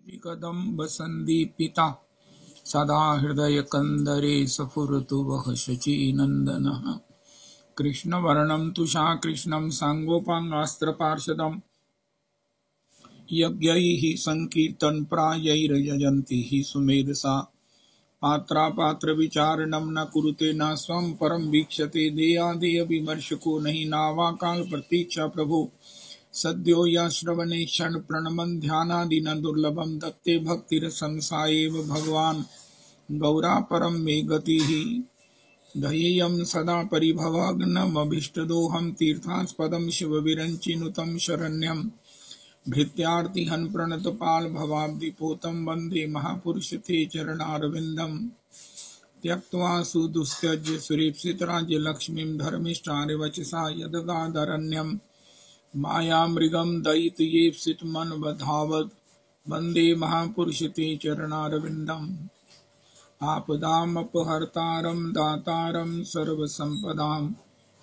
कदम्ब संदीपिता सदा हृदय कंदरे स्फुरतु वः शचीनन्दनः कृष्णवर्णं तुषाकृष्णं साङ्गोपाङ्गास्त्रपार्षदं यज्ञैः संकीर्तनप्रायैर्यजन्ति हि सुमेधसा पात्रापात्रविचारणं न कुरुते न स्वं परं वीक्षते देयादेयविमर्शको नहि नावाकाल प्रतीक्षा प्रभो सद्यो या श्रवणे क्षण प्रणमन ध्यानादिना दुर्लभम दत्ते भक्तिरसंसायेव भगवान् गौरा परम मे गतिः ध्येयं सदा परिभवाग्नमभीष्टदोहं तीर्थास्पदं शिवविरञ्चिनुतं शरण्यं भृत्यार्तिहन् प्रणतपाल भवाब्धिपोतं वन्दे महापुरुष ते चरणारविन्दं त्यक्त्वा सुदुस्त्यज्य सुरेप्सितराज्यलक्ष्मीं धर्मिष्ठारिवचसा यदगादरण्यं मायामृगं दयितयेप्सितमनवधावत् वन्दे महापुरुष ते चरणारविन्दम् आपदामपहर्तारं दातारं सर्वसम्पदां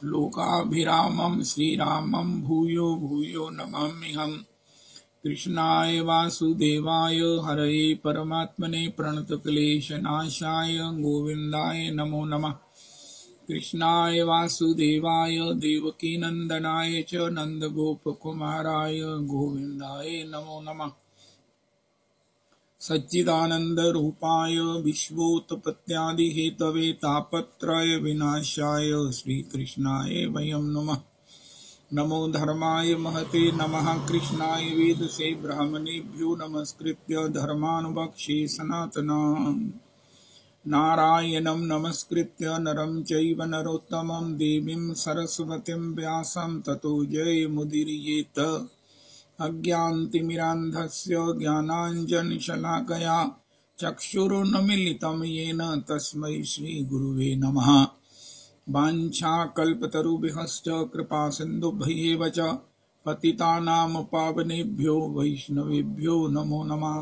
लोकाभिरामं श्रीरामं भूयो भूयो नमाम्यहम् कृष्णाय वासुदेवाय हरये परमात्मने प्रणतक्लेशनाशाय गोविन्दाय नमो नमः कृष्णाय वासुदेवाय देवकीनन्दनाय च नन्दगोपकुमाराय गोविन्दाय नमो नमः सच्चिदानन्दरूपाय विश्वोत्पत्त्यादिहेतवे तापत्रय विनाशाय श्रीकृष्णाय वयं नमः नमो धर्माय महते नमः कृष्णाय वेदसे ब्राह्मणेभ्यो नमस्कृत्य धर्मानुवक्ष्ये सनातनम् नारायणं नमस्कृत्य नरं चैव नरोत्तमं देवीं सरस्वतीं व्यासं ततो जयमुदीरयेत् अज्ञानतिमिरान्धस्य ज्ञानाञ्जनशलाकया चक्षुरुन्मीलितं येन तस्मै श्रीगुरुवे नमः वाञ्छाकल्पतरुभ्यश्च कृपासिन्धुभ्यैव च पतितानां पावनेभ्यो वैष्णवेभ्यो नमो नमः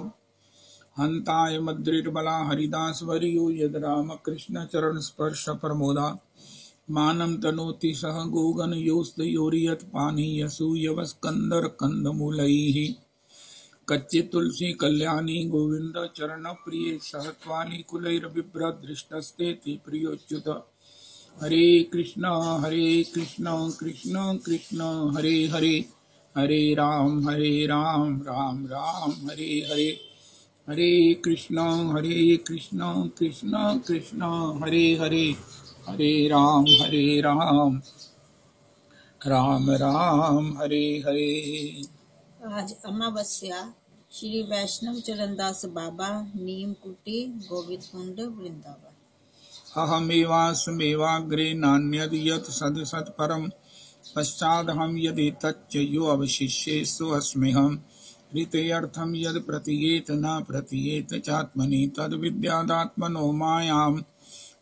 हन्ताय मद्रिर्बला हरिदासवर्यो यद् रामकृष्णचरणस्पर्शप्रमोदा मानं तनोति सह गोगनयोस्तयोर्यत्पानीयसूयवस्कन्धर्कन्दमूलैः कच्चित्तुलसी कल्याणी गोविन्द चरणप्रिये सहत्वानि कुलैर्बिभ्रदृष्टस्तेति प्रियोच्युत हरे कृष्ण कृष्ण कृष्ण हरे हरे हरे राम राम राम हरे हरे हरे कृष्ण कृष्ण कृष्ण हरे हरे हरे राम राम राम हरे हरे। आज अमावस्या श्री वैष्णव चरणदास बाबा नीम कुटी गोविंद कुंड वृंदावन। अहमेवास्मेवाग्रे नान्यद् यत् सदसत् परं पश्चादहं यदि तच्च यो अवशिष्येषु अस्म्यहम् ऋतेऽर्थं यद् प्रतीयेत न प्रतीयेत चात्मनि तद्विद्यादात्मनो मायां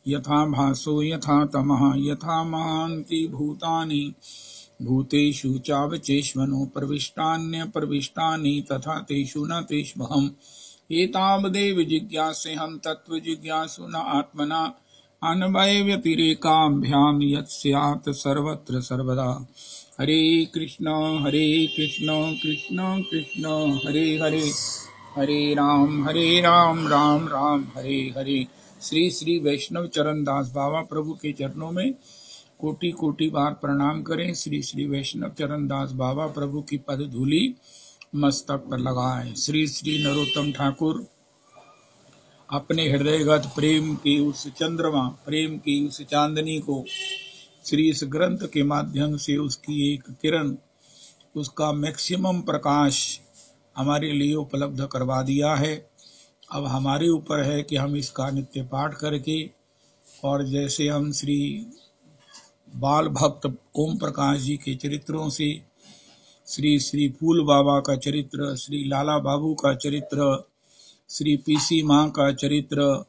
यथा भासो यथा तमः यथा महान्ति भूतानि भूतेषु चावचेष्वनो प्रविष्टान्यप्रविष्टानि तथा तेषु न तेष्वहम् एतावदेव जिज्ञासेऽहं तत्त्वजिज्ञासु न आत्मना अन्वयव्यतिरेकाभ्यां यत् स्यात् सर्वत्र सर्वदा। हरे कृष्ण कृष्ण कृष्ण हरे हरे हरे राम राम राम हरे हरे। श्री श्री वैष्णव चरणदास बाबा प्रभु के चरणों में कोटि कोटि बार प्रणाम करें। श्री श्री वैष्णव चरणदास बाबा प्रभु की पद धूली मस्तक पर लगाएं। श्री श्री नरोत्तम ठाकुर अपने हृदयगत प्रेम की उस चंद्रमा, प्रेम की उस चांदनी को श्री इस ग्रंथ के माध्यम से उसकी एक किरण, उसका मैक्सिमम प्रकाश हमारे लिए उपलब्ध करवा दिया है। अब हमारे ऊपर है कि हम इसका नित्य पाठ करके, और जैसे हम श्री बाल भक्त ओम प्रकाश जी के चरित्रों से श्री श्री फूल बाबा का चरित्र, श्री लाला बाबू का चरित्र, श्री पीसी माँ का चरित्र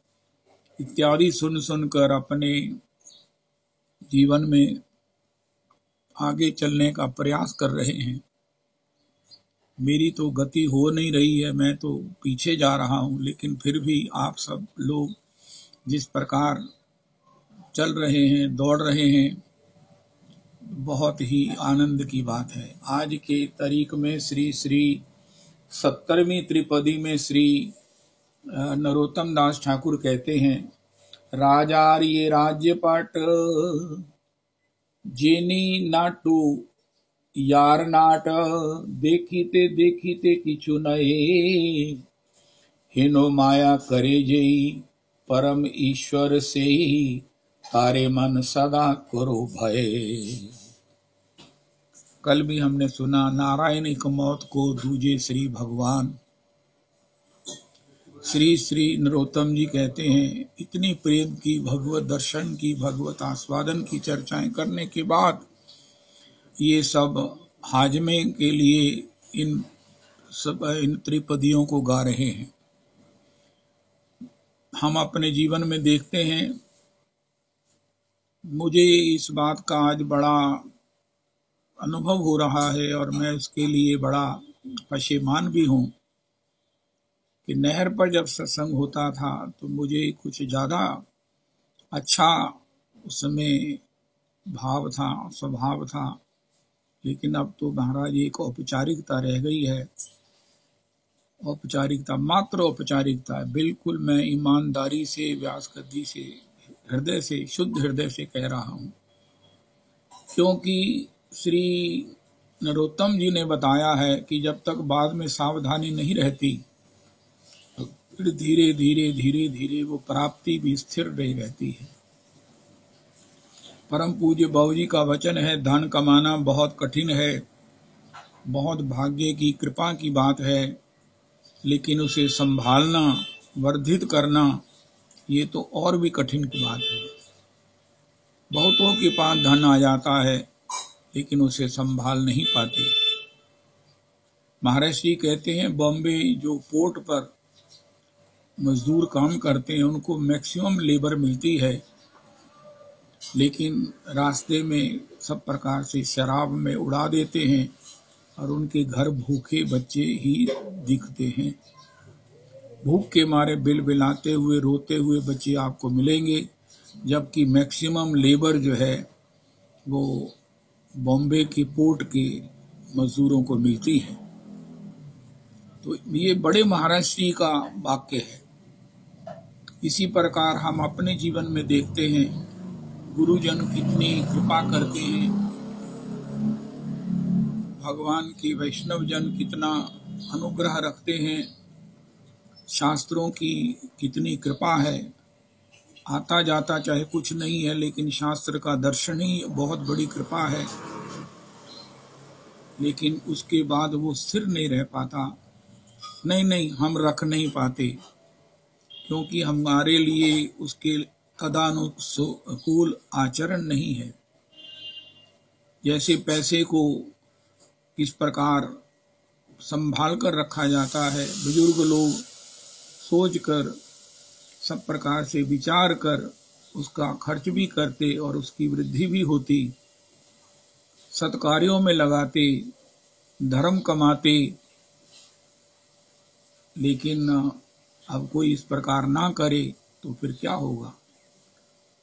इत्यादि सुन सुनकर अपने जीवन में आगे चलने का प्रयास कर रहे हैं। मेरी तो गति हो नहीं रही है, मैं तो पीछे जा रहा हूँ, लेकिन फिर भी आप सब लोग जिस प्रकार चल रहे हैं, दौड़ रहे हैं, बहुत ही आनंद की बात है। आज के तारीख में श्री श्री 70वीं त्रिपदी में श्री नरोत्तम दास ठाकुर कहते हैं, राजार्ये राज्यपाट जेनी नाटू यार नाट, देखीते देखीते किछु नए, हेनो माया करे जेई परम ईश्वर से, तारे मन सदा करो भय। कल भी हमने सुना, नारायण एक मौत को दूजे श्री भगवान। श्री श्री नरोत्तम जी कहते हैं, इतनी प्रेम की, भगवत दर्शन की, भगवत आस्वादन की चर्चाएं करने के बाद ये सब हाजमे के लिए इन त्रिपदियों को गा रहे हैं। हम अपने जीवन में देखते हैं, मुझे इस बात का आज बड़ा अनुभव हो रहा है और मैं उसके लिए बड़ा पशेमान भी हूँ कि नहर पर जब सत्संग होता था तो मुझे कुछ ज़्यादा अच्छा उस समय भाव था, स्वभाव था, लेकिन अब तो महाराज एक औपचारिकता रह गई है। औपचारिकता, मात्र औपचारिकता है। बिल्कुल मैं ईमानदारी से, व्यासगद्दी से, हृदय से, शुद्ध हृदय से कह रहा हूँ, क्योंकि श्री नरोत्तम जी ने बताया है कि जब तक बाद में सावधानी नहीं रहती तो फिर धीरे धीरे धीरे धीरे वो प्राप्ति भी स्थिर नहीं रहती है। परम पूज्य बाबूजी का वचन है, धन कमाना बहुत कठिन है, बहुत भाग्य की कृपा की बात है, लेकिन उसे संभालना, वर्धित करना, ये तो और भी कठिन की बात है। बहुतों के पास धन आ जाता है लेकिन उसे संभाल नहीं पाते। महाराज जी कहते हैं, बॉम्बे जो पोर्ट पर मजदूर काम करते हैं उनको मैक्सिमम लेबर मिलती है, लेकिन रास्ते में सब प्रकार से शराब में उड़ा देते हैं और उनके घर भूखे बच्चे ही दिखते हैं। भूख के मारे बिलबिलाते हुए, रोते हुए बच्चे आपको मिलेंगे, जबकि मैक्सिमम लेबर जो है वो बॉम्बे की पोर्ट के मजदूरों को मिलती है। तो ये बड़े महाराज जी का वाक्य है। इसी प्रकार हम अपने जीवन में देखते हैं, गुरुजन कितनी कृपा करते हैं, भगवान की वैष्णव जन कितना अनुग्रह रखते हैं, शास्त्रों की कितनी कृपा है। आता जाता चाहे कुछ नहीं है, लेकिन शास्त्र का दर्शन ही बहुत बड़ी कृपा है, लेकिन उसके बाद वो स्थिर नहीं रह पाता। नहीं, हम रख नहीं पाते, क्योंकि हमारे लिए उसके तदानुकूल आचरण नहीं है। जैसे पैसे को किस प्रकार संभाल कर रखा जाता है, बुजुर्ग लोग सोचकर, सब प्रकार से विचार कर उसका खर्च भी करते और उसकी वृद्धि भी होती, सत्कार्यों में लगाते, धर्म कमाते, लेकिन अब कोई इस प्रकार ना करे तो फिर क्या होगा।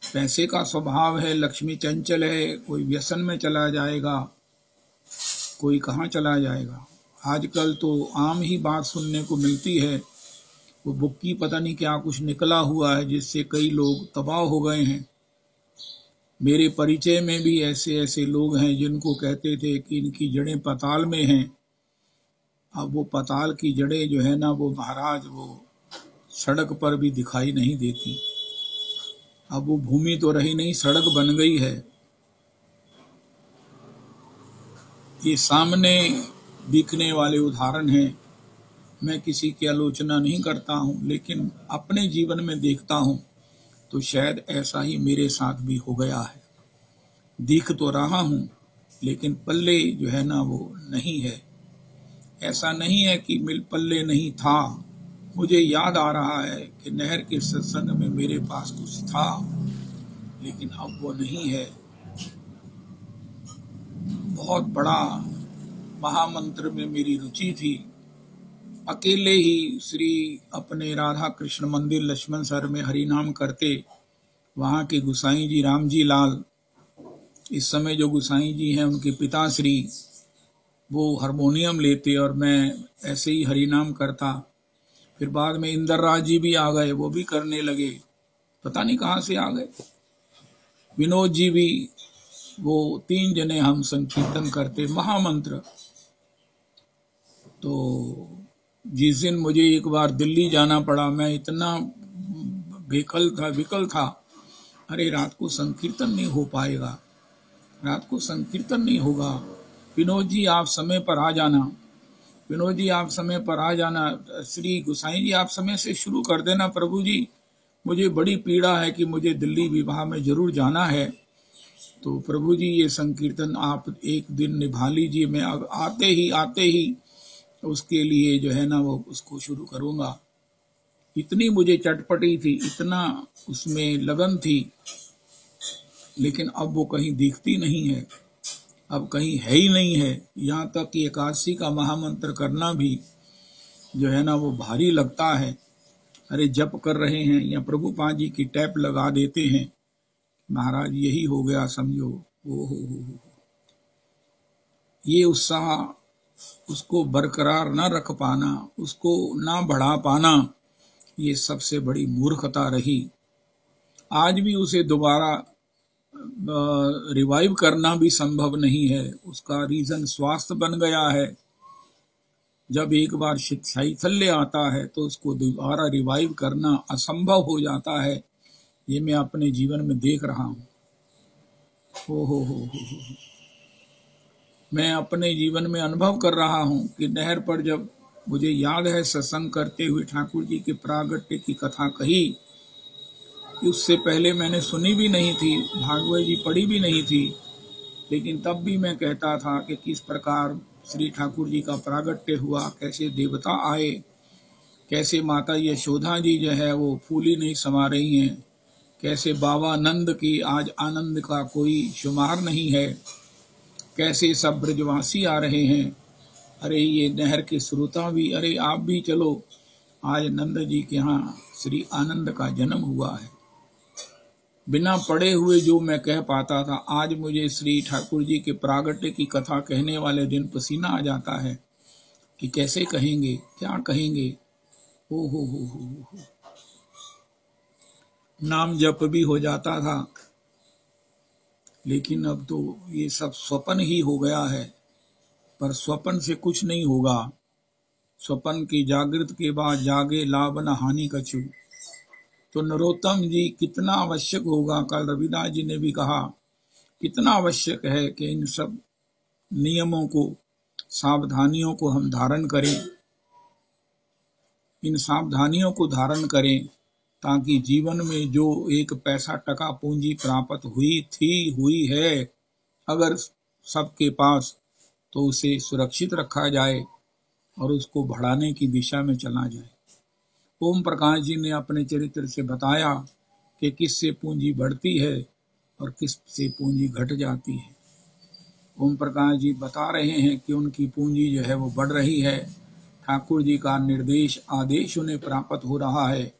पैसे का स्वभाव है, लक्ष्मी चंचल है, कोई व्यसन में चला जाएगा, कोई कहाँ चला जाएगा। आजकल तो आम ही बात सुनने को मिलती है, वो बुक्की पता नहीं क्या कुछ निकला हुआ है जिससे कई लोग तबाह हो गए हैं। मेरे परिचय में भी ऐसे ऐसे लोग हैं जिनको कहते थे कि इनकी जड़ें पताल में हैं। अब वो पताल की जड़ें जो है ना, वो महाराज वो सड़क पर भी दिखाई नहीं देती। अब वो भूमि तो रही नहीं, सड़क बन गई है। ये सामने दिखने वाले उदाहरण हैं। मैं किसी की आलोचना नहीं करता हूँ, लेकिन अपने जीवन में देखता हूँ तो शायद ऐसा ही मेरे साथ भी हो गया है। दिख तो रहा हूँ लेकिन पल्ले जो है ना वो नहीं है। ऐसा नहीं है कि मिल पल्ले नहीं था। मुझे याद आ रहा है कि नहर के सत्संग में मेरे पास कुछ था, लेकिन अब वो नहीं है। बहुत बड़ा महामंत्र में मेरी रुचि थी। अकेले ही श्री अपने राधा कृष्ण मंदिर लक्ष्मण सर में हरि नाम करते, वहाँ के गुसाई जी रामजी लाल, इस समय जो गुसाई जी हैं उनके पिताश्री, वो हारमोनियम लेते और मैं ऐसे ही हरिनाम करता। फिर बाद में इंद्रराज जी भी आ गए, वो भी करने लगे, पता नहीं कहाँ से आ गए। विनोद जी भी, वो 3 जने हम संकीर्तन करते महामंत्र। तो जिस दिन मुझे एक बार दिल्ली जाना पड़ा, मैं इतना विकल था, अरे रात को संकीर्तन नहीं हो पाएगा, रात को संकीर्तन नहीं होगा। विनोद जी आप समय पर आ जाना, विनोद जी आप समय पर आ जाना, श्री गोसाई जी आप समय से शुरू कर देना, प्रभु जी मुझे बड़ी पीड़ा है कि मुझे दिल्ली विवाह में जरूर जाना है। तो प्रभु जी ये संकीर्तन आप एक दिन निभा लीजिए, मैं आते ही उसके लिए जो है ना वो उसको शुरू करूंगा। इतनी मुझे चटपटी थी, इतना उसमें लगन थी, लेकिन अब वो कहीं दिखती नहीं है, अब कहीं है ही नहीं है। यहाँ तक कि एकादशी का महामंत्र करना भी जो है ना वो भारी लगता है। अरे जप कर रहे हैं या प्रभुपाद जी की टैप लगा देते हैं, महाराज यही हो गया समझो। हो ये उत्साह, उसको बरकरार न रख पाना, उसको ना बढ़ा पाना, ये सबसे बड़ी मूर्खता रही। आज भी उसे दोबारा रिवाइव करना भी संभव नहीं है। उसका रीजन स्वास्थ्य बन गया है। जब एक बार शैथल्य आता है तो उसको दोबारा रिवाइव करना असंभव हो जाता है। ये मैं अपने जीवन में देख रहा हूँ। हो। मैं अपने जीवन में अनुभव कर रहा हूँ कि नहर पर जब मुझे याद है सत्संग करते हुए ठाकुर जी के प्रागट्य की कथा कही, उससे पहले मैंने सुनी भी नहीं थी, भागवत जी पढ़ी भी नहीं थी, लेकिन तब भी मैं कहता था कि किस प्रकार श्री ठाकुर जी का प्रागट्य हुआ, कैसे देवता आए, कैसे माता यशोदा जी जो है वो फूली नहीं समा रही हैं, कैसे बाबा नंद की आज आनंद का कोई शुमार नहीं है, कैसे सब ब्रजवासी आ रहे हैं। अरे ये नहर के श्रोता भी, अरे आप भी चलो, आज नंद जी के यहाँ श्री आनंद का जन्म हुआ है। बिना पढ़े हुए जो मैं कह पाता था, आज मुझे श्री ठाकुर जी के प्रागट्य की कथा कहने वाले दिन पसीना आ जाता है कि कैसे कहेंगे, क्या कहेंगे। हो। नाम जप भी हो जाता था, लेकिन अब तो ये सब स्वप्न ही हो गया है। पर स्वप्न से कुछ नहीं होगा। स्वप्न की जागृत के बाद जागे लाभ न हानि कछु। तो नरोत्तम जी कितना आवश्यक होगा, कल रविदास जी ने भी कहा, कितना आवश्यक है कि इन सब नियमों को, सावधानियों को हम धारण करें, इन सावधानियों को धारण करें, ताकि जीवन में जो एक पैसा टका पूंजी प्राप्त हुई है, अगर सबके पास, तो उसे सुरक्षित रखा जाए और उसको बढ़ाने की दिशा में चला जाए। ओम प्रकाश जी ने अपने चरित्र से बताया कि किससे पूंजी बढ़ती है और किस से पूंजी घट जाती है। ओम प्रकाश जी बता रहे हैं कि उनकी पूंजी जो है वो बढ़ रही है। ठाकुर जी का निर्देश, आदेश उन्हें प्राप्त हो रहा है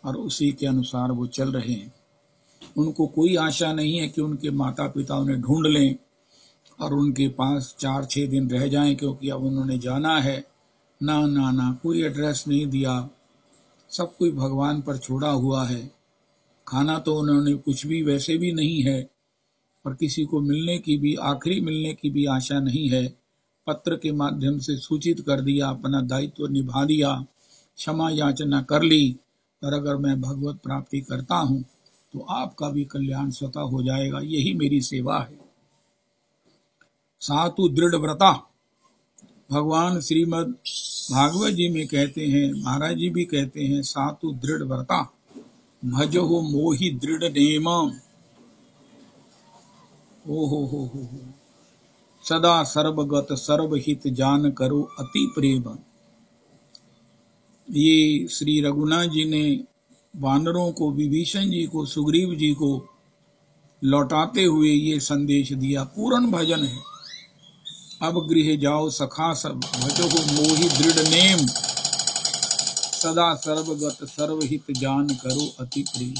और उसी के अनुसार वो चल रहे हैं। उनको कोई आशा नहीं है कि उनके माता पिता उन्हें ढूंढ लें और उनके पास 4-6 दिन रह जाएं, क्योंकि अब उन्होंने जाना है। ना, कोई एड्रेस नहीं दिया, सब कुछ भगवान पर छोड़ा हुआ है। खाना तो उन्होंने कुछ भी वैसे भी नहीं है, और किसी को मिलने की भी, आखिरी मिलने की भी आशा नहीं है। पत्र के माध्यम से सूचित कर दिया, अपना दायित्व निभा दिया, क्षमा याचना कर ली, और अगर मैं भगवत प्राप्ति करता हूँ तो आपका भी कल्याण स्वतः हो जाएगा, यही मेरी सेवा है। सातु दृढ़ व्रता, भगवान श्रीमद् भागवत जी में कहते हैं, महाराज जी भी कहते हैं, सातु दृढ़ व्रता भजो मोहि दृढ़ नेम। हो सदा सर्वगत सर्वहित जान करो अति प्रेम। ये श्री रघुनाथ जी ने वानरों को, विभीषण जी को, सुग्रीव जी को लौटाते हुए ये संदेश दिया, पूर्ण भजन है। अब गृह जाओ सखा सब, भजो मोहि दृढ़ नेम, सदा सर्वगत सर्वहित जान करो अति प्रेम।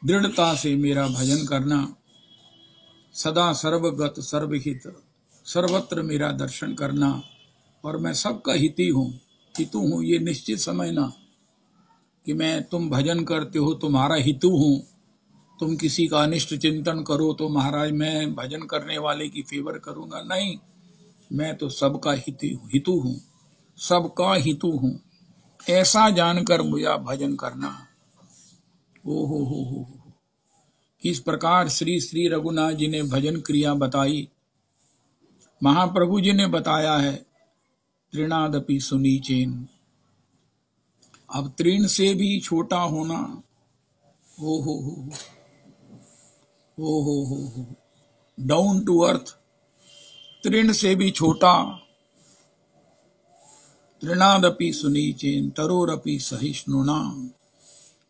दृढ़ता से मेरा भजन करना, सदा सर्वगत सर्वहित, सर्वत्र मेरा दर्शन करना, और मैं सबका हिती हूँ, हितु हूँ। ये निश्चित समझना कि मैं, तुम भजन करते हो तुम्हारा हितु हूँ, तुम किसी का अनिष्ट चिंतन करो तो महाराज मैं भजन करने वाले की फेवर करूंगा, नहीं, मैं तो सबका हितु हूँ, सबका हितु हूँ, ऐसा जानकर मुझे भजन करना। ओ हो, किस प्रकार श्री श्री रघुनाथ जी ने भजन क्रिया बताई, महाप्रभु जी ने बताया है, तृणादपि सुनीचेन। अब तृण से भी छोटा होना, ओ हो, डाउन टू अर्थ, तृण से भी छोटा, तृणादपि सुनीचेन तरोरपि सहिष्णुना।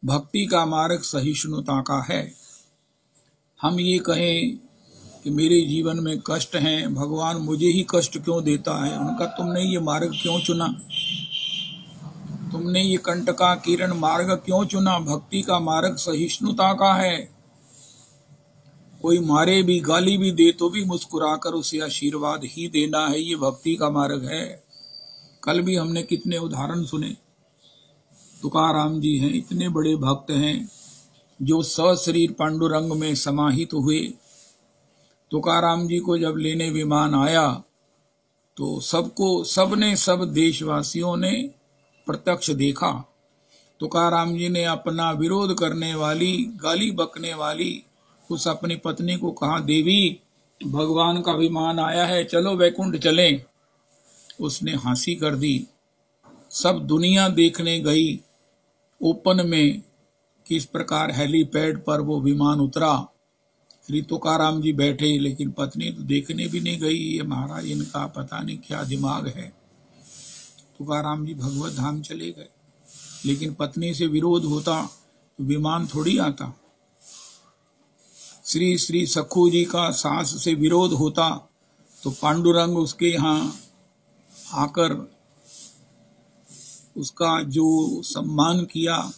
भक्ति का मार्ग सहिष्णुता का है। हम ये कहें कि मेरे जीवन में कष्ट हैं, भगवान मुझे ही कष्ट क्यों देता है, उनका तुमने ये मार्ग क्यों चुना, तुमने ये कंटका किरण मार्ग क्यों चुना। भक्ति का मार्ग सहिष्णुता का है। कोई मारे भी, गाली भी दे तो भी मुस्कुराकर उसे आशीर्वाद ही देना है, ये भक्ति का मार्ग है। कल भी हमने कितने उदाहरण सुने। तुकाराम जी हैं, इतने बड़े भक्त हैं, जो सशरीर पांडुरंग में समाहित हुए। तुकाराम जी को जब लेने विमान आया तो सब देशवासियों ने प्रत्यक्ष देखा। तुकाराम जी ने अपना विरोध करने वाली, गाली बकने वाली उस अपनी पत्नी को कहा, देवी भगवान का विमान आया है, चलो वैकुंठ चलें। उसने हंसी कर दी। सब दुनिया देखने गई ओपन में किस प्रकार हेलीपैड पर वो विमान उतरा। श्री तुकाराम जी बैठे, लेकिन पत्नी तो देखने भी नहीं गई। ये महाराज इनका पता नहीं क्या दिमाग है। तुकाराम जी भगवत धाम चले गए, लेकिन पत्नी से विरोध होता तो विमान थोड़ी आता। श्री श्री सखू जी का सास से विरोध होता तो पांडुरंग उसके यहाँ आकर उसका जो सम्मान किया,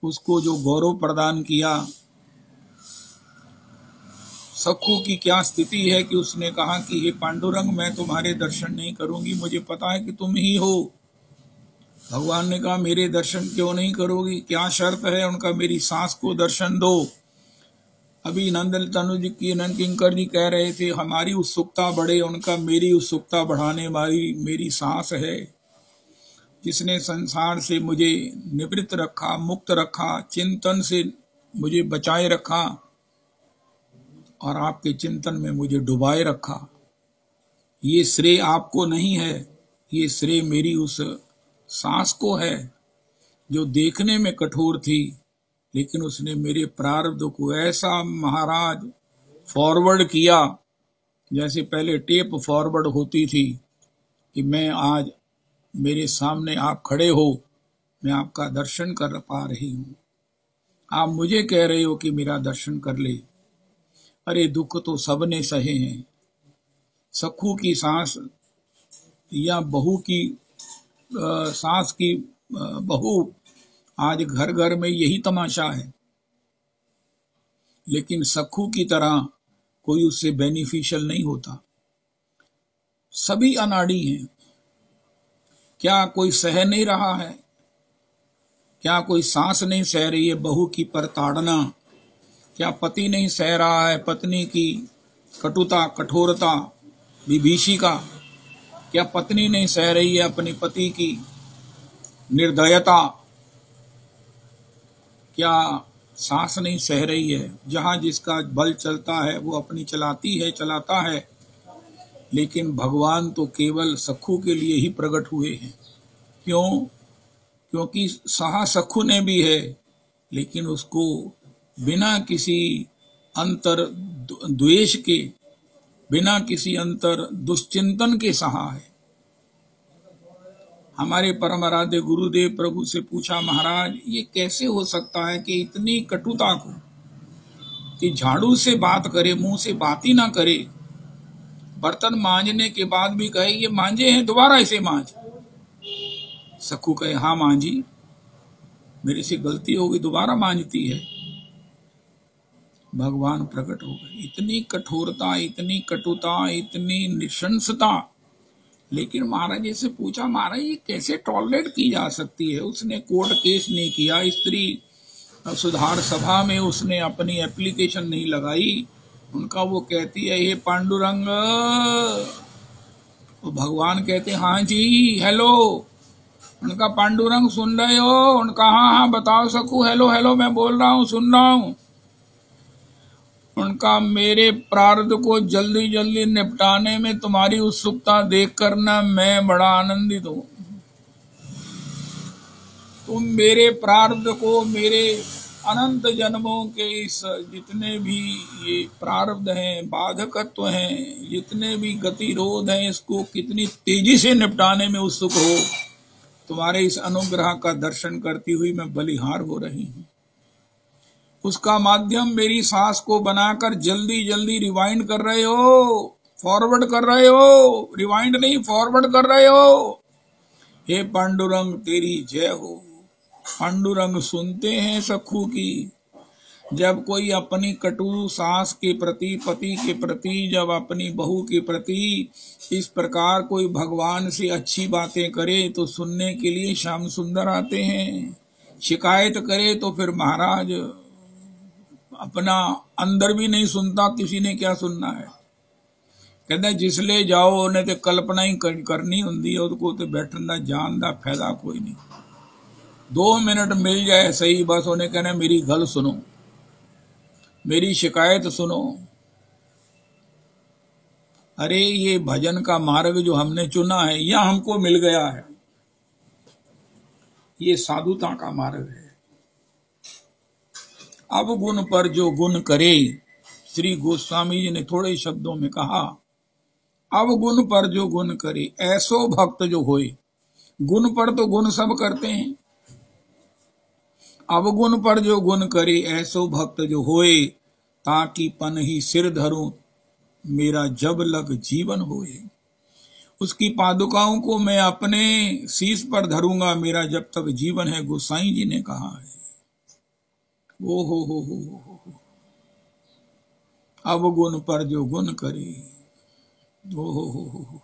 उसको जो गौरव प्रदान किया। सखू की क्या स्थिति है कि उसने कहा कि हे पांडुरंग, मैं तुम्हारे दर्शन नहीं करूंगी, मुझे पता है कि तुम ही हो। भगवान ने कहा, मेरे दर्शन क्यों नहीं करोगी, क्या शर्त है उनका, मेरी सास को दर्शन दो। अभी नंद तनुज की नंद किंकर जी कह रहे थे, हमारी उत्सुकता बढ़े, उनका मेरी उत्सुकता बढ़ाने वाली मेरी सास है, जिसने संसार से मुझे निवृत्त रखा, मुक्त रखा, चिंतन से मुझे बचाए रखा और आपके चिंतन में मुझे डुबाए रखा। ये श्रेय आपको नहीं है, ये श्रेय मेरी उस सास को है, जो देखने में कठोर थी, लेकिन उसने मेरे प्रारब्ध को ऐसा महाराज फॉरवर्ड किया, जैसे पहले टेप फॉरवर्ड होती थी, कि मैं आज मेरे सामने आप खड़े हो, मैं आपका दर्शन कर पा रही हूं। आप मुझे कह रहे हो कि मेरा दर्शन कर ले। अरे दुख तो सबने सहे हैं। सखू की सास या बहू की सास की बहू, आज घर घर में यही तमाशा है। लेकिन सखू की तरह कोई उससे बेनिफिशियल नहीं होता। सभी अनाड़ी हैं। क्या कोई सह नहीं रहा है? क्या कोई सास नहीं सह रही है बहू की प्रताड़ना? क्या पति नहीं सह रहा है पत्नी की कटुता, कठोरता, विभीषिका? क्या पत्नी नहीं सह रही है अपने पति की निर्दयता? क्या सास नहीं सह रही है? जहां जिसका बल चलता है वो अपनी चलाती है, चलाता है। लेकिन भगवान तो केवल सखू के लिए ही प्रकट हुए हैं। क्यों? क्योंकि सहा सखू ने भी है, लेकिन उसको बिना किसी अंतर द्वेष के, बिना किसी अंतर दुश्चिंतन के सहा है। हमारे परम आराध्य गुरुदेव प्रभु से पूछा, महाराज ये कैसे हो सकता है कि इतनी कटुता को, कि झाड़ू से बात करे, मुंह से बात ही ना करे, बर्तन मांजने के बाद भी कहे ये मांजे हैं, दोबारा इसे मांज। सखू कहे, हाँ मांजी, मेरे से गलती होगी, दोबारा मांजती है। भगवान प्रकट हो गए। इतनी कठोरता, इतनी कटुता, इतनी नृशंसता। लेकिन महाराज जी से पूछा, महाराज ये कैसे टॉलरेट की जा सकती है? उसने कोर्ट केस नहीं किया, स्त्री सुधार सभा में उसने अपनी एप्लीकेशन नहीं लगाई। उनका वो कहती है, ये पांडुरंग। तो भगवान कहते, हाँ जी, हेलो। उनका, पांडुरंग सुन रहे हो? उनका, हाँ हाँ बताओ सकू, हेलो हेलो मैं बोल रहा हूँ, सुन रहा हूँ। उनका, मेरे प्रारब्ध को जल्दी जल्दी निपटाने में तुम्हारी उत्सुकता देखकर ना मैं बड़ा आनंदित हूँ। तुम मेरे प्रारब्ध को, मेरे अनंत जन्मों के इस जितने भी ये प्रारब्ध हैं, बाधकत्व हैं, जितने भी गतिरोध हैं, इसको कितनी तेजी से निपटाने में उत्सुक हो। तुम्हारे इस अनुग्रह का दर्शन करती हुई मैं बलिहार हो रही हूँ। उसका माध्यम मेरी सांस को बनाकर जल्दी जल्दी रिवाइंड कर रहे हो, फॉरवर्ड कर रहे हो, रिवाइंड नहीं फॉरवर्ड कर रहे हो। हे पांडुरंग तेरी जय हो। पांडुरंग सुनते हैं सखू की। जब कोई अपनी कटु सास के प्रति, पति के प्रति, जब अपनी बहू के प्रति इस प्रकार कोई भगवान से अच्छी बातें करे तो सुनने के लिए श्याम सुंदर आते हैं। शिकायत करे तो फिर महाराज अपना अंदर भी नहीं सुनता, किसी ने क्या सुनना है। कहते जिसले जाओ उन्हें तो कल्पना ही करनी होंगी है, उसको तो बैठना जान का फायदा कोई नहीं। 2 मिनट मिल जाए सही, बस उन्हें कहना मेरी गल सुनो, मेरी शिकायत सुनो। अरे ये भजन का मार्ग जो हमने चुना है, यह हमको मिल गया है। ये साधुता का मार्ग है। अब गुण पर जो गुण करे, श्री गोस्वामी जी ने थोड़े शब्दों में कहा, अब गुण पर जो गुण करे, ऐसो भक्त जो होए। गुण पर तो गुण सब करते हैं। अब गुण पर जो गुण करे, ऐसो भक्त जो होए, ताकि पन ही सिर धरूं, मेरा जब लग जीवन होए। उसकी पादुकाओं को मैं अपने शीश पर धरूंगा, मेरा जब तक जीवन है, गोसाई जी ने कहा है। ओ हो। अब गुण पर जो गुण करे, ओ हो।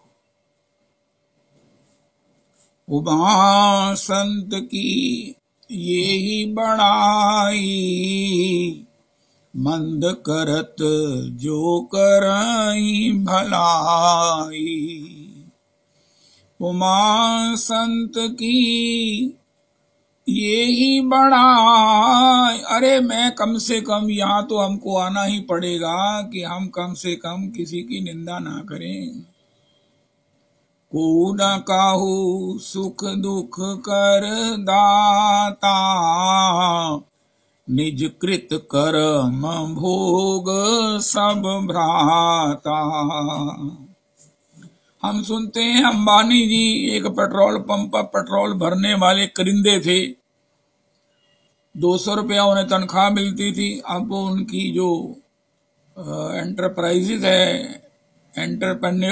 उमा संत की ये ही बड़ाई, मंद करत जो करई भलाई। उमा संत की ये ही बड़ाई। अरे मैं कम से कम, यहाँ तो हमको आना ही पड़ेगा कि हम कम से कम किसी की निंदा ना करें। को न काहू सुख दुख कर दाता, निज कृत कर्म भोग सब भ्राता। हम सुनते हैं अंबानी जी एक पेट्रोल पंप पर पेट्रोल भरने वाले करिंदे थे। 200 रुपया उन्हें तनख्वाह मिलती थी। अब उनकी जो एंटरप्राइजेज है, एंटरप्रेन्योर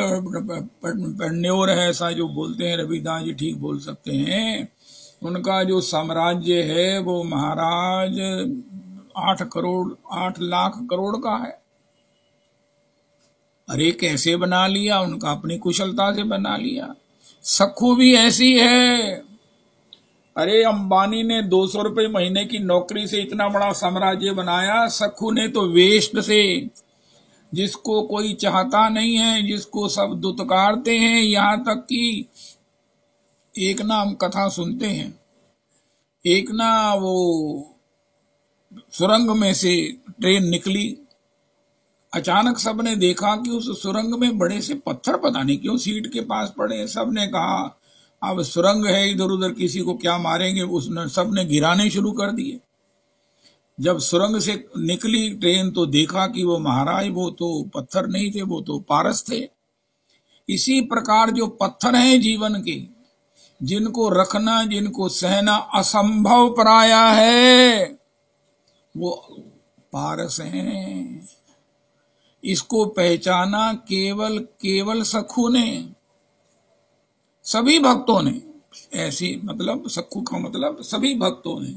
है, ऐसा जो बोलते हैं, रविदास जी ठीक बोल सकते हैं। उनका जो साम्राज्य है वो महाराज 8 लाख करोड़ का है। अरे कैसे बना लिया? उनका अपनी कुशलता से बना लिया। सखू भी ऐसी है। अरे अंबानी ने 200 रुपए महीने की नौकरी से इतना बड़ा साम्राज्य बनाया। सखू ने तो वेस्ट से, जिसको कोई चाहता नहीं है, जिसको सब दुत्कारते हैं, यहाँ तक कि एक ना हम कथा सुनते हैं, एक ना वो सुरंग में से ट्रेन निकली। अचानक सबने देखा कि उस सुरंग में बड़े से पत्थर पता नहीं क्यों सीट के पास पड़े। सबने कहा अब सुरंग है, इधर उधर किसी को क्या मारेंगे। उसने सबने गिराने शुरू कर दिए। जब सुरंग से निकली ट्रेन तो देखा कि वो महाराज वो तो पत्थर नहीं थे, वो तो पारस थे। इसी प्रकार जो पत्थर हैं जीवन के, जिनको रखना, जिनको सहना असंभव पराया है, वो पारस हैं। इसको पहचाना केवल सखू ने, सभी भक्तों ने। ऐसी मतलब सखू का मतलब सभी भक्तों ने,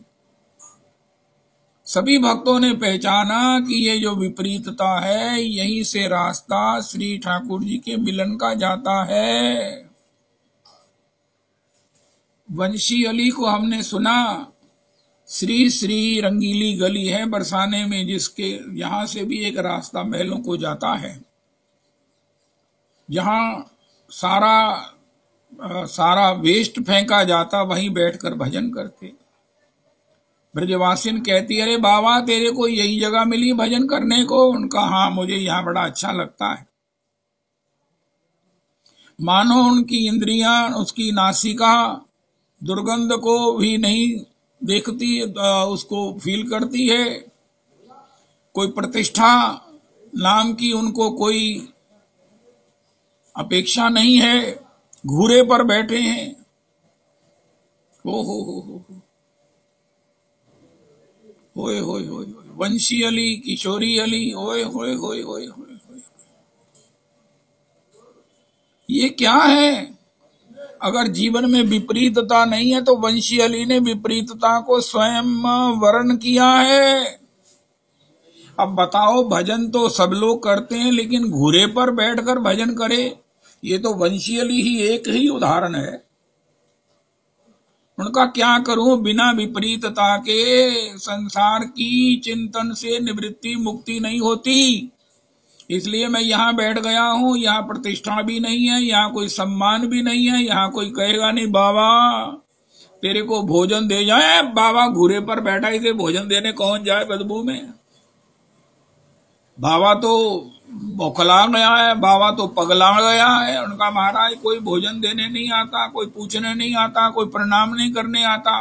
सभी भक्तों ने पहचाना कि ये जो विपरीतता है, यहीं से रास्ता श्री ठाकुर जी के मिलन का जाता है। वंशी अली को हमने सुना, श्री श्री रंगीली गली है बरसाने में, जिसके यहां से भी एक रास्ता महलों को जाता है, जहां सारा वेस्ट फेंका जाता, वहीं बैठकर भजन करते। ब्रजवासिन कहती, अरे बाबा तेरे को यही जगह मिली भजन करने को? उनका हाँ, मुझे यहाँ बड़ा अच्छा लगता है। मानो उनकी इंद्रियां उसकी नासिका दुर्गंध को भी नहीं देखती, उसको फील करती है। कोई प्रतिष्ठा नाम की उनको कोई अपेक्षा नहीं है, घूरे पर बैठे हैं। हो होए होए होए, वंशी अली, किशोरी अली, होए होए होए होए होए, ये क्या है? अगर जीवन में विपरीतता नहीं है तो वंशी अली ने विपरीतता को स्वयं वर्ण किया है। अब बताओ, भजन तो सब लोग करते हैं, लेकिन घूरे पर बैठकर भजन करे, ये तो वंशी अली ही एक ही उदाहरण है। उनका क्या करूं, बिना विपरीतता के संसार की चिंतन से निवृत्ति मुक्ति नहीं होती। इसलिए मैं यहाँ बैठ गया हूँ। यहाँ प्रतिष्ठा भी नहीं है, यहाँ कोई सम्मान भी नहीं है, यहाँ कोई कहेगा नहीं बाबा तेरे को भोजन दे जाए। बाबा घूरे पर बैठा, इसे भोजन देने कौन जाए बदबू में? बाबा तो बौखला गया है, बाबा तो पगला गया है। उनका महाराज कोई भोजन देने नहीं आता, कोई पूछने नहीं आता, कोई प्रणाम नहीं करने आता।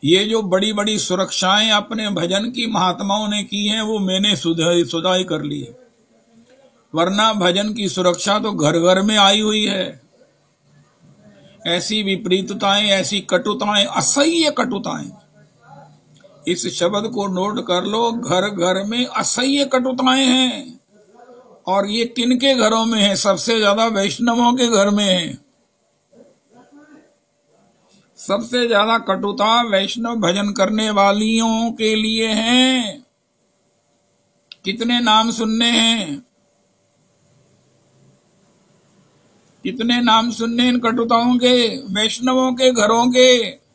ये जो बड़ी बड़ी सुरक्षाएं अपने भजन की महात्माओं ने की हैं, वो मैंने सुधाई कर ली है। वरना भजन की सुरक्षा तो घर घर में आई हुई है। ऐसी विपरीतताएं, ऐसी कटुताएं, असह्य कटुताएं, इस शब्द को नोट कर लो, घर घर में असह्य कटुताएं हैं। और ये किनके घरों में है? सबसे ज्यादा वैष्णवों के घर में है। सबसे ज्यादा कटुता वैष्णव भजन करने वालियों के लिए है। कितने नाम सुनने हैं, कितने नाम सुनने इन कटुताओं के, वैष्णवों के घरों के।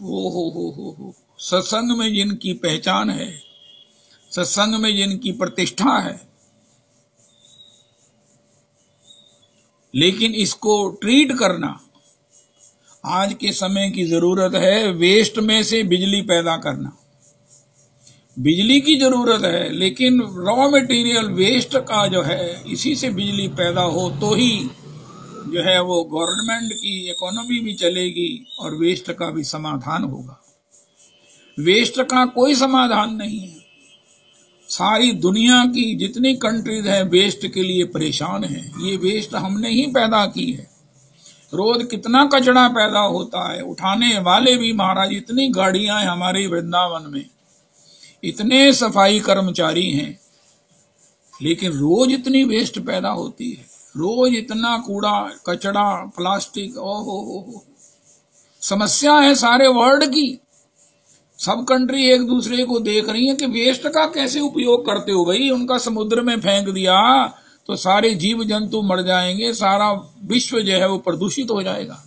हो सत्संग में जिनकी पहचान है, सत्संग में जिनकी प्रतिष्ठा है, लेकिन इसको ट्रीट करना आज के समय की जरूरत है। वेस्ट में से बिजली पैदा करना, बिजली की जरूरत है, लेकिन रॉ मटेरियल वेस्ट का जो है, इसी से बिजली पैदा हो तो ही जो है वो गवर्नमेंट की इकोनॉमी भी चलेगी और वेस्ट का भी समाधान होगा। वेस्ट का कोई समाधान नहीं है। सारी दुनिया की जितनी कंट्रीज है वेस्ट के लिए परेशान है। ये वेस्ट हमने ही पैदा की है। रोज कितना कचरा पैदा होता है, उठाने वाले भी महाराज, इतनी गाड़ियां हैं हमारे वृंदावन में, इतने सफाई कर्मचारी हैं, लेकिन रोज इतनी वेस्ट पैदा होती है, रोज इतना कूड़ा कचरा प्लास्टिक। ओहो, समस्या है सारे वर्ल्ड की। सब कंट्री एक दूसरे को देख रही है कि वेस्ट का कैसे उपयोग करते हो भाई। उनका समुद्र में फेंक दिया तो सारे जीव जंतु मर जाएंगे, सारा विश्व जो है वो प्रदूषित हो जाएगा।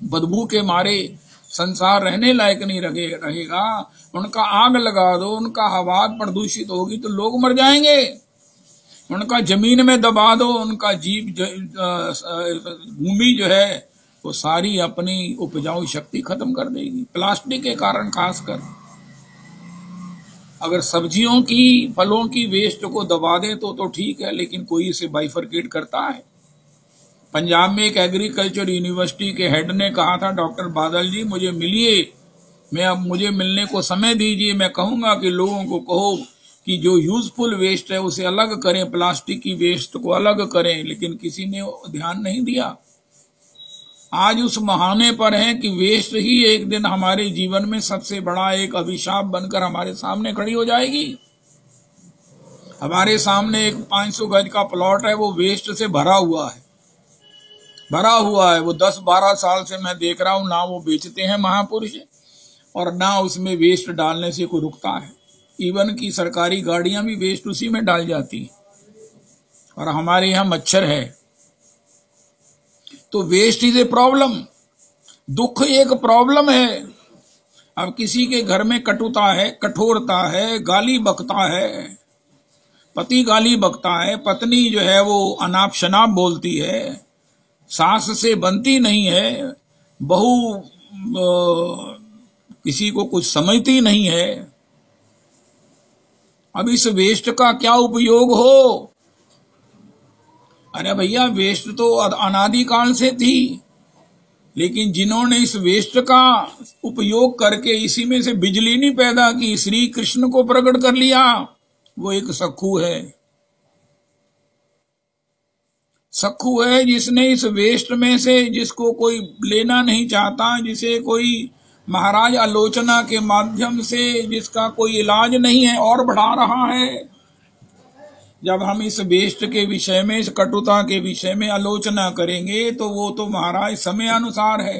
बदबू के मारे संसार रहने लायक नहीं रहेगा। उनका आग लगा दो, उनका हवा प्रदूषित होगी तो लोग मर जाएंगे। उनका जमीन में दबा दो, उनका जीव भूमि जो है वो सारी अपनी उपजाऊ शक्ति खत्म कर देगी। प्लास्टिक के कारण खासकर, अगर सब्जियों की फलों की वेस्ट को दबा दे तो ठीक है, लेकिन कोई इसे बाइफरकेट करता है। पंजाब में एक एग्रीकल्चर यूनिवर्सिटी के हेड ने कहा था, डॉक्टर बादल जी मुझे मिलिए, मुझे मिलने को समय दीजिए, मैं कहूंगा कि लोगों को कहो कि जो यूजफुल वेस्ट है उसे अलग करें, प्लास्टिक की वेस्ट को अलग करें, लेकिन किसी ने ध्यान नहीं दिया। आज उस बहाने पर है कि वेस्ट ही एक दिन हमारे जीवन में सबसे बड़ा एक अभिशाप बनकर हमारे सामने खड़ी हो जाएगी। हमारे सामने एक 500 गज का प्लॉट है, वो वेस्ट से भरा हुआ है। भरा हुआ है। वो 10-12 साल से मैं देख रहा हूं, ना वो बेचते हैं महापुरुष और ना उसमें वेस्ट डालने से कोई रुकता है। इवन की सरकारी गाड़ियां भी वेस्ट उसी में डाल जाती हैं। और हमारे यहाँ मच्छर है। तो वेस्ट इज ए प्रॉब्लम। दुख एक प्रॉब्लम है। अब किसी के घर में कटुता है, कठोरता है, गाली बकता है, पति गाली बकता है, पत्नी जो है वो अनाप शनाप बोलती है, सास से बनती नहीं है, बहू किसी को कुछ समझती नहीं है। अब इस वेस्ट का क्या उपयोग हो? अरे भैया, वेस्ट तो अनादिकाल से थी, लेकिन जिन्होंने इस वेस्ट का उपयोग करके इसी में से बिजली नहीं पैदा की, श्री कृष्ण को प्रकट कर लिया, वो एक सखू है। सखू है जिसने इस वेस्ट में से, जिसको कोई लेना नहीं चाहता, जिसे कोई महाराज आलोचना के माध्यम से, जिसका कोई इलाज नहीं है, और बढ़ा रहा है। जब हम इस वेस्ट के विषय में, इस कटुता के विषय में आलोचना करेंगे तो वो तो महाराज समय अनुसार है।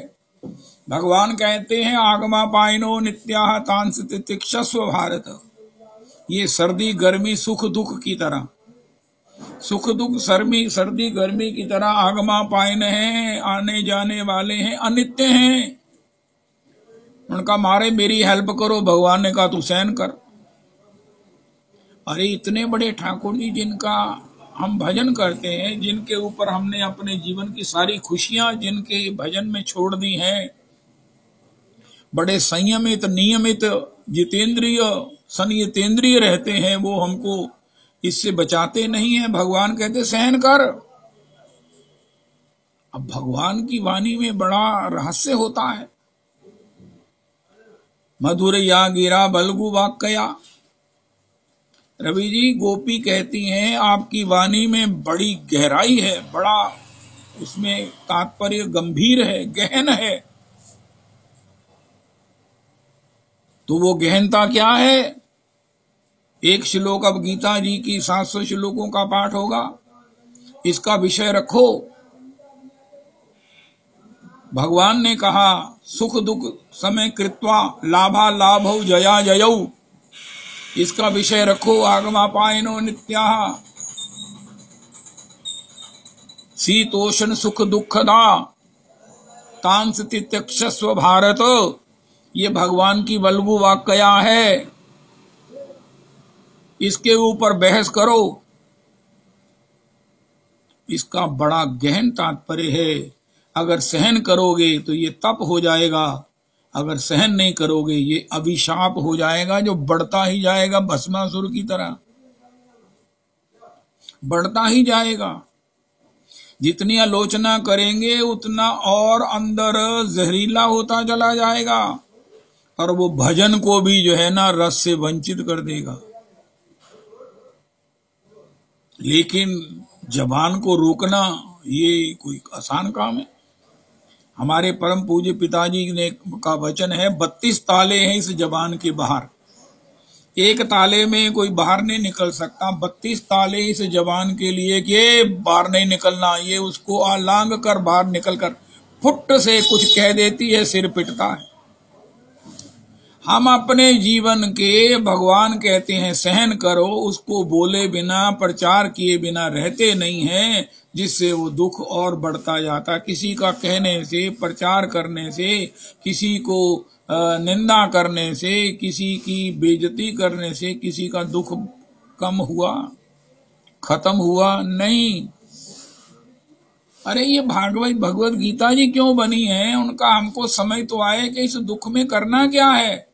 भगवान कहते हैं आगमा पाइनो नित्याह तांस तितिक्षस्व भारत। ये सर्दी गर्मी सुख दुख की तरह, सुख दुख सर्दी गर्मी की तरह आगमा पाइन है, आने जाने वाले हैं, अनित्य हैं। उनका मारे मेरी हेल्प करो, भगवान ने कहा तू सहन कर। अरे इतने बड़े ठाकुर जी जिनका हम भजन करते हैं, जिनके ऊपर हमने अपने जीवन की सारी खुशियां जिनके भजन में छोड़ दी हैं, बड़े संयमित, नियमित, जितेंद्रिय, संयतेंद्रिय रहते हैं, वो हमको इससे बचाते नहीं है। भगवान कहते सहन कर। अब भगवान की वाणी में बड़ा रहस्य होता है। मधुर या गिरा बलगु वाक्या। रवि जी, गोपी कहती हैं आपकी वाणी में बड़ी गहराई है, बड़ा उसमें तात्पर्य गंभीर है, गहन है। तो वो गहनता क्या है? एक श्लोक, अब गीता जी की 700 श्लोकों का पाठ होगा, इसका विषय रखो। भगवान ने कहा सुख दुख समय कृत्वा लाभा लाभौ जया जयौ। इसका विषय रखो। आगमा पायनो नित्याः शीतोष्ण सुख दुखदा तांस तित्यक्षस्व भारत। ये भगवान की वल्गु वाक्या है। इसके ऊपर बहस करो। इसका बड़ा गहन तात्पर्य है। अगर सहन करोगे तो ये तप हो जाएगा, अगर सहन नहीं करोगे ये अभिशाप हो जाएगा, जो बढ़ता ही जाएगा, भस्मासुर की तरह बढ़ता ही जाएगा। जितनी आलोचना करेंगे उतना और अंदर जहरीला होता चला जाएगा, और वो भजन को भी जो है ना रस से वंचित कर देगा। लेकिन जबान को रोकना ये कोई आसान काम है? हमारे परम पूज्य पिताजी ने का वचन है 32 ताले हैं इस जबान के बाहर। एक ताले में कोई बाहर नहीं निकल सकता। 32 ताले इस जबान के लिए कि ये बाहर नहीं निकलना, ये उसको आलांग कर बाहर निकल कर फुट से कुछ कह देती है, सिर पिटता है। हम अपने जीवन के, भगवान कहते हैं सहन करो, उसको बोले बिना, प्रचार किए बिना रहते नहीं हैं, जिससे वो दुख और बढ़ता जाता। किसी का कहने से, प्रचार करने से, किसी को निंदा करने से, किसी की बेइज्जती करने से किसी का दुख कम हुआ, खत्म हुआ? नहीं। अरे ये भगवत गीता जी क्यों बनी है? उनका हमको समझ तो आए कि इस दुख में करना क्या है,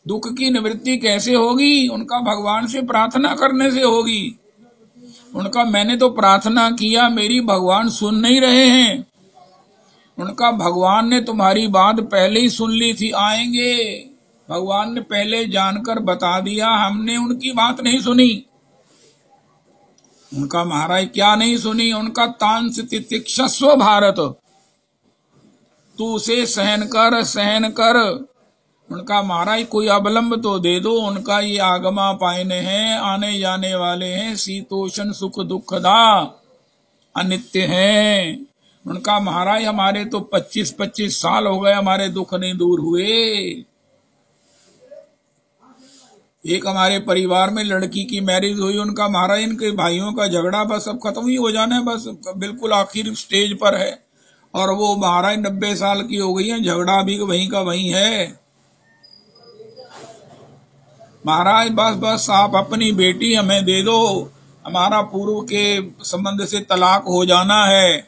दुख की निवृत्ति कैसे होगी? उनका भगवान से प्रार्थना करने से होगी। उनका मैंने तो प्रार्थना किया, मेरी भगवान सुन नहीं रहे हैं। उनका भगवान ने तुम्हारी बात पहले ही सुन ली थी, आएंगे। भगवान ने पहले जानकर बता दिया, हमने उनकी बात नहीं सुनी। उनका महाराज क्या नहीं सुनी? उनका तांस तितिक्षस्व भारत, तू उसे सहन कर, सहन कर। उनका महाराज कोई अवलंब तो दे दो। उनका ये आगमा पायने हैं, आने जाने वाले हैं, शीतोष्ण सुख दुखदा, अनित्य हैं। उनका महाराज हमारे तो 25-25 साल हो गए, हमारे दुख नहीं दूर हुए। एक हमारे परिवार में लड़की की मैरिज हुई, उनका महाराज इनके भाइयों का झगड़ा बस अब खत्म ही हो जाना है, बस बिल्कुल आखिर स्टेज पर है। और वो महाराज 90 साल की हो गई है, झगड़ा भी वहीं का वहीं है। महाराज बस बस आप अपनी बेटी हमें दे दो, हमारा पूर्व के संबंध से तलाक हो जाना है।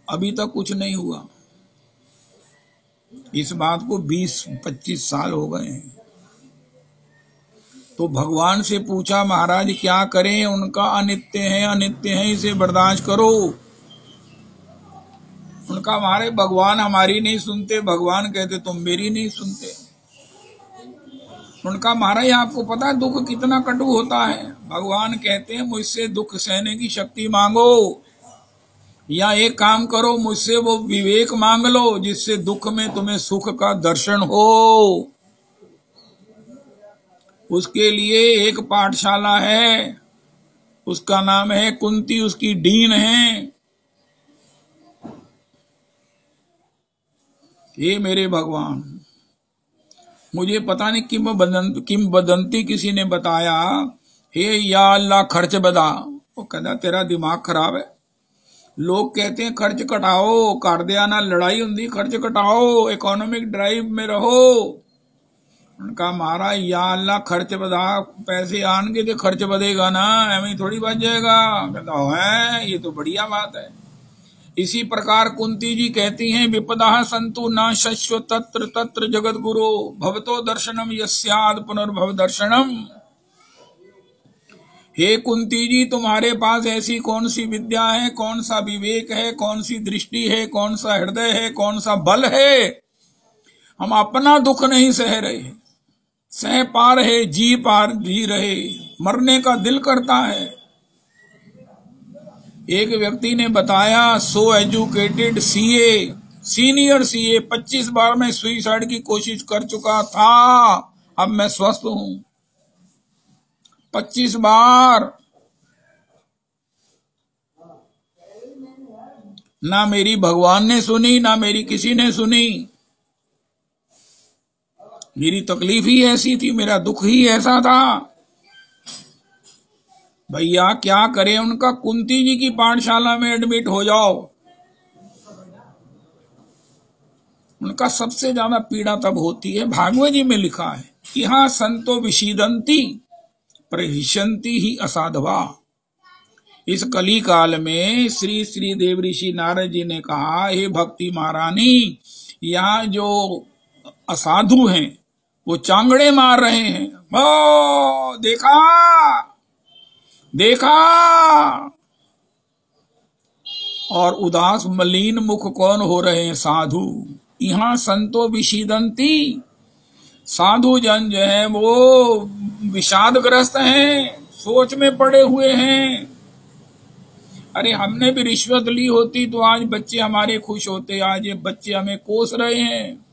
अभी तक कुछ नहीं हुआ। इस बात को 20-25 साल हो गए हैं। तो भगवान से पूछा महाराज क्या करें, उनका अनित्य है, इसे बर्दाश्त करो। उनका हमारे भगवान हमारी नहीं सुनते, भगवान कहते तुम मेरी नहीं सुनते। उनका महाराज आपको पता है दुख कितना कटु होता है। भगवान कहते हैं मुझसे दुख सहने की शक्ति मांगो, या एक काम करो मुझसे वो विवेक मांग लो जिससे दुख में तुम्हें सुख का दर्शन हो। उसके लिए एक पाठशाला है, उसका नाम है कुंती, उसकी डीन है। हे मेरे भगवान, मुझे पता नहीं किम बदंती किसी ने बताया, हे या अल्लाह खर्च बदा। वो कहता तेरा दिमाग खराब है। लोग कहते हैं खर्च घटाओ, कर दिया ना लड़ाई होंगी, खर्च घटाओ, इकोनॉमिक ड्राइव में रहो। उनका महाराज या अल्लाह खर्च बदा, पैसे आएंगे तो खर्च बदेगा ना, एवं थोड़ी बच जाएगा। कहता है ये तो बढ़िया बात है। इसी प्रकार कुंती जी कहती हैं विपदा संतु न शश्व तत्र तत्र जगत गुरु भवतो दर्शनम यस्याद पुनर्भव दर्शनम। हे कुंती जी, तुम्हारे पास ऐसी कौन सी विद्या है, कौन सा विवेक है, कौन सी दृष्टि है, कौन सा हृदय है, कौन सा बल है, हम अपना दुख नहीं सह रहे, सह पा रहे, जी रहे, मरने का दिल करता है। एक व्यक्ति ने बताया सो एजुकेटेड सीए, सीनियर सीए, 25 बार मैं सुइसाइड की कोशिश कर चुका था, अब मैं स्वस्थ हूं। 25 बार। ना मेरी भगवान ने सुनी, ना मेरी किसी ने सुनी। मेरी तकलीफ ही ऐसी थी, मेरा दुख ही ऐसा था। भैया क्या करें, उनका कुंती जी की पाठशाला में एडमिट हो जाओ। उनका सबसे ज्यादा पीड़ा तब होती है, भागवत जी में लिखा है यहाँ संतो विषीदंती प्रहिष्यन्ति ही असाधवा। इस कली काल में श्री श्री देव ऋषि नारद जी ने कहा, हे भक्ति महारानी, यहाँ जो असाधु हैं वो चांगड़े मार रहे हैं। ओ देखा देखा। और उदास मलिन मुख कौन हो रहे हैं? साधु। यहाँ संतो विषीदंती, साधु जन जो है वो विषादग्रस्त हैं, सोच में पड़े हुए हैं। अरे हमने भी रिश्वत ली होती तो आज बच्चे हमारे खुश होते, आज ये बच्चे हमें कोस रहे हैं।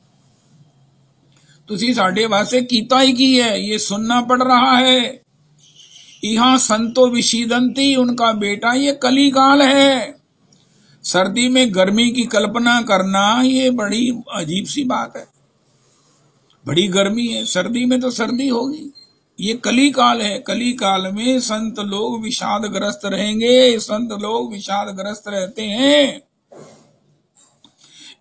तुसी साढ़े वास्ते कीता ही की है, ये सुनना पड़ रहा है। यहाँ संतो विषीदंती, उनका बेटा, ये कली काल है। सर्दी में गर्मी की कल्पना करना ये बड़ी अजीब सी बात है। बड़ी गर्मी है, सर्दी में तो सर्दी होगी। ये कली काल है। कली काल में संत लोग विषादग्रस्त रहेंगे, संत लोग विषादग्रस्त रहते हैं।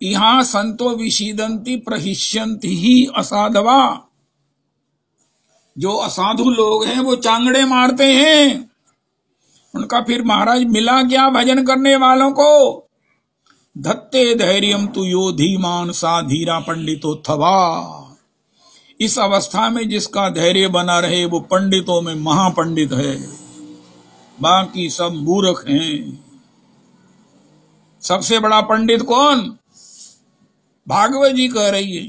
यहाँ संतो विषीदंती प्रहिष्यन्ति ही असाधवा, जो असाधु लोग हैं वो चांगड़े मारते हैं। उनका फिर महाराज मिला क्या भजन करने वालों को? धत्ते धैर्यम तु यो धीमान सा धीरा पंडितो थवा। इस अवस्था में जिसका धैर्य बना रहे वो पंडितों में महापंडित है, बाकी सब मूर्ख हैं। सबसे बड़ा पंडित कौन? भागवत जी कह रही है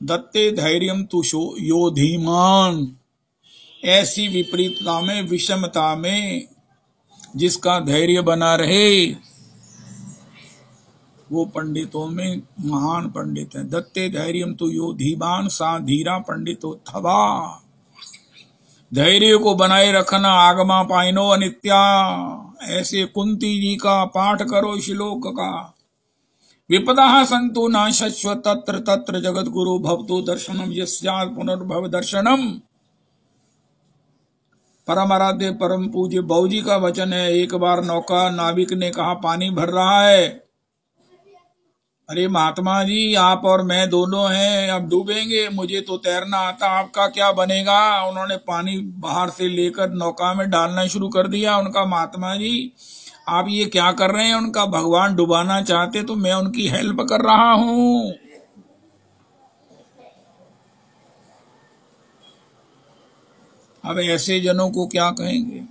दत्ते धैर्यम तु यो धीमान। ऐसी विपरीतता में, विषमता में जिसका धैर्य बना रहे वो पंडितों में महान पंडित है। दत्ते धैर्यम तु यो धीमान सा धीरा पंडितो थवा। धैर्य को बनाए रखना आगमा पाइनो अनित्या, ऐसे कुंती जी का पाठ करो श्लोक का। विपदा संतु न शश्व तत्र तत्र जगत गुरु भवतु दर्शनम यस्यात् पुनर्भव दर्शनम। परम आराध्य परम पूज्य बाबूजी का वचन है। एक बार नौका नाविक ने कहा पानी भर रहा है, अरे महात्मा जी आप और मैं दोनों हैं, अब डूबेंगे, मुझे तो तैरना आता, आपका क्या बनेगा। उन्होंने पानी बाहर से लेकर नौका में डालना शुरू कर दिया। उनका महात्मा जी आप ये क्या कर रहे हैं। उनका भगवान डुबाना चाहते तो मैं उनकी हेल्प कर रहा हूं। अब ऐसे जनों को क्या कहेंगे।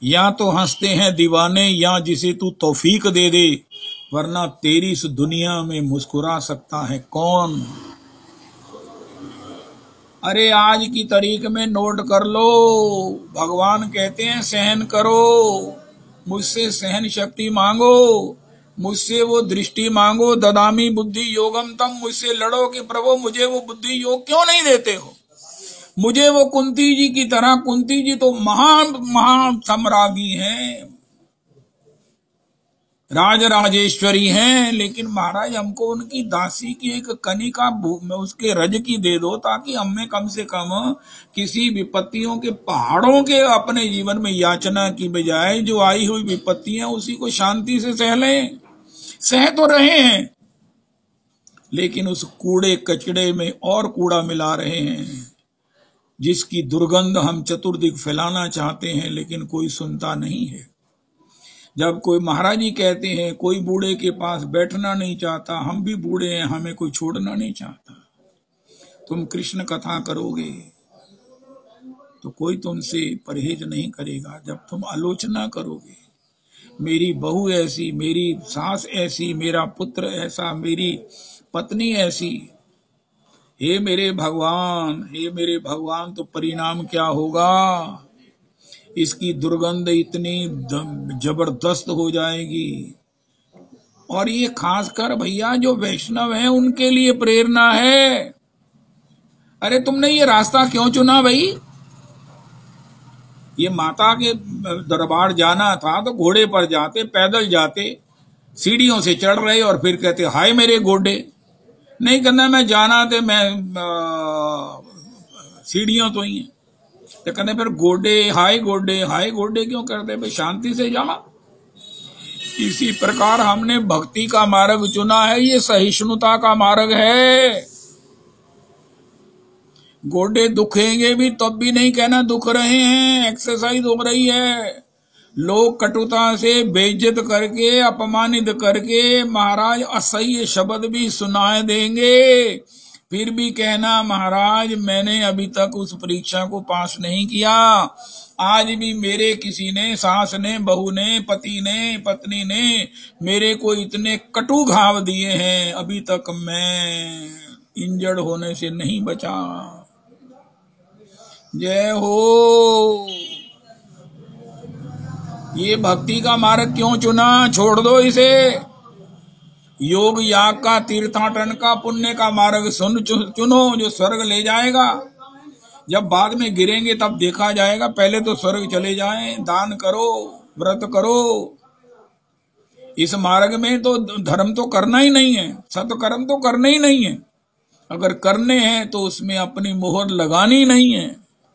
या तो हंसते हैं दीवाने या जिसे तू तौफीक दे दे, वरना तेरी इस दुनिया में मुस्कुरा सकता है कौन। अरे आज की तारीख में नोट कर लो, भगवान कहते हैं सहन करो, मुझसे सहन शक्ति मांगो, मुझसे वो दृष्टि मांगो। ददामी बुद्धि योगम तम, मुझसे लड़ो कि प्रभु मुझे वो बुद्धि योग क्यों नहीं देते हो। मुझे वो कुंती जी की तरह, कुंती जी तो महान महान सम्राज्ञी हैं, राजराजेश्वरी हैं, लेकिन महाराज हमको उनकी दासी की एक कनिका उसके रज की दे दो, ताकि हमें कम से कम किसी विपत्तियों के पहाड़ों के अपने जीवन में याचना की बजाय जो आई हुई विपत्तियां उसी को शांति से सह लें। सह तो रहे हैं, लेकिन उस कूड़े कचड़े में और कूड़ा मिला रहे हैं, जिसकी दुर्गंध हम चतुर्दिक फैलाना चाहते हैं, लेकिन कोई सुनता नहीं है। जब कोई महाराज जी कहते हैं कोई बूढ़े के पास बैठना नहीं चाहता, हम भी बूढ़े हैं, हमें कोई छोड़ना नहीं चाहता। तुम कृष्ण कथा करोगे तो कोई तुमसे परहेज नहीं करेगा। जब तुम आलोचना करोगे, मेरी बहू ऐसी, मेरी सास ऐसी, मेरा पुत्र ऐसा, मेरी पत्नी ऐसी, हे मेरे भगवान, हे मेरे भगवान, तो परिणाम क्या होगा। इसकी दुर्गंध इतनी जबरदस्त हो जाएगी। और ये खासकर भैया जो वैष्णव हैं उनके लिए प्रेरणा है। अरे तुमने ये रास्ता क्यों चुना भाई। ये माता के दरबार जाना था तो घोड़े पर जाते, पैदल जाते, सीढ़ियों से चढ़ रहे और फिर कहते हाय मेरे गोडे। नहीं कहना मैं जाना थे, मैं सीढ़ियों तो ही है, तो कहते फिर गोडे हाय गोडे, हाय गोडे क्यों करते भाई, शांति से जा। इसी प्रकार हमने भक्ति का मार्ग चुना है, ये सहिष्णुता का मार्ग है। गोडे दुखेंगे भी तब भी नहीं कहना दुख रहे हैं, एक्सरसाइज हो रही है। लोग कटुता से बेइज्जत करके, अपमानित करके महाराज असह्य शब्द भी सुनाए देंगे, फिर भी कहना महाराज मैंने अभी तक उस परीक्षा को पास नहीं किया। आज भी मेरे किसी ने, सास ने, बहू ने, पति ने, पत्नी ने मेरे को इतने कटु घाव दिए हैं, अभी तक मैं इंजर्ड होने से नहीं बचा। जय हो। ये भक्ति का मार्ग क्यों चुना, छोड़ दो इसे। योग याग का, तीर्थाटन का, पुण्य का मार्ग चुनो जो स्वर्ग ले जाएगा। जब बाद में गिरेंगे तब देखा जाएगा, पहले तो स्वर्ग चले जाएं। दान करो, व्रत करो। इस मार्ग में तो धर्म तो करना ही नहीं है, सत्कर्म तो करने ही नहीं है। अगर करने हैं तो उसमें अपनी मोहर लगानी नहीं है,